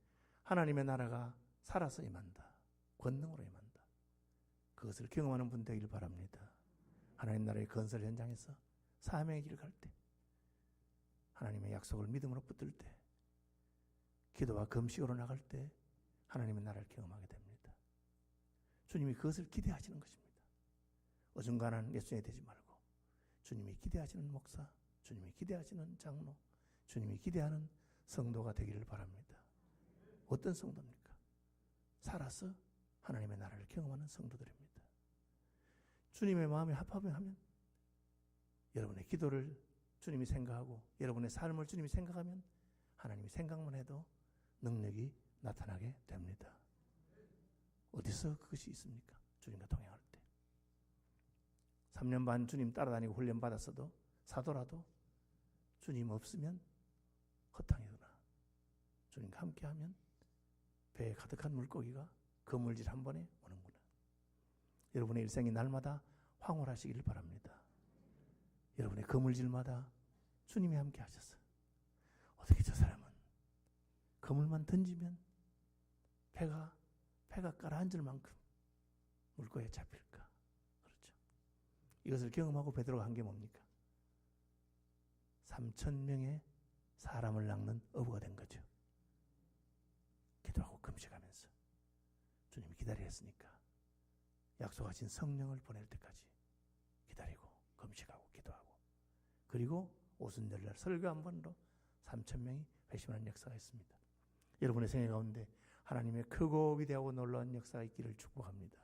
S1: 하나님의 나라가 살아서 임한다, 권능으로 임한다, 그것을 경험하는 분 되기를 바랍니다. 하나님 나라의 건설 현장에서 사명의 길을 갈 때, 하나님의 약속을 믿음으로 붙들 때, 기도와 금식으로 나갈 때 하나님의 나라를 경험하게 됩니다. 주님이 그것을 기대하시는 것입니다. 어중간한 예수님이 되지 말고 주님이 기대하시는 목사, 주님이 기대하시는 장로, 주님이 기대하는 성도가 되기를 바랍니다. 어떤 성도입니까? 살아서 하나님의 나라를 경험하는 성도들입니다. 주님의 마음에 합하면 여러분의 기도를 주님이 생각하고 여러분의 삶을 주님이 생각하면 하나님이 생각만 해도 능력이 나타나게 됩니다. 어디서 그것이 있습니까? 주님과 동행할 때. 3년 반 주님 따라다니고 훈련 받았어도 사더라도 주님 없으면 허탕이구나. 주님과 함께하면 배에 가득한 물고기가 그물질 한 번에 오는구나. 여러분의 일생이 날마다 황홀하시기를 바랍니다. 여러분의 그물질마다 주님이 함께 하셔서 어떻게 저 사람은 그물만 던지면 배가 가라앉을 만큼 물고기에 잡힐까? 그렇죠. 이것을 경험하고 베드로가 한 게 뭡니까? 3,000명의 사람을 낚는 어부가 된 거죠. 기도하고 금식하면서 주님이 기다리라 했으니까 약속하신 성령을 보낼 때까지 기다리고 금식하고 기도하고, 그리고 오순절날 설교 한 번으로 3,000명이 회심하는 역사가 있습니다. 여러분의 생애 가운데 하나님의 크고 위대하고 놀라운 역사가 있기를 축복합니다.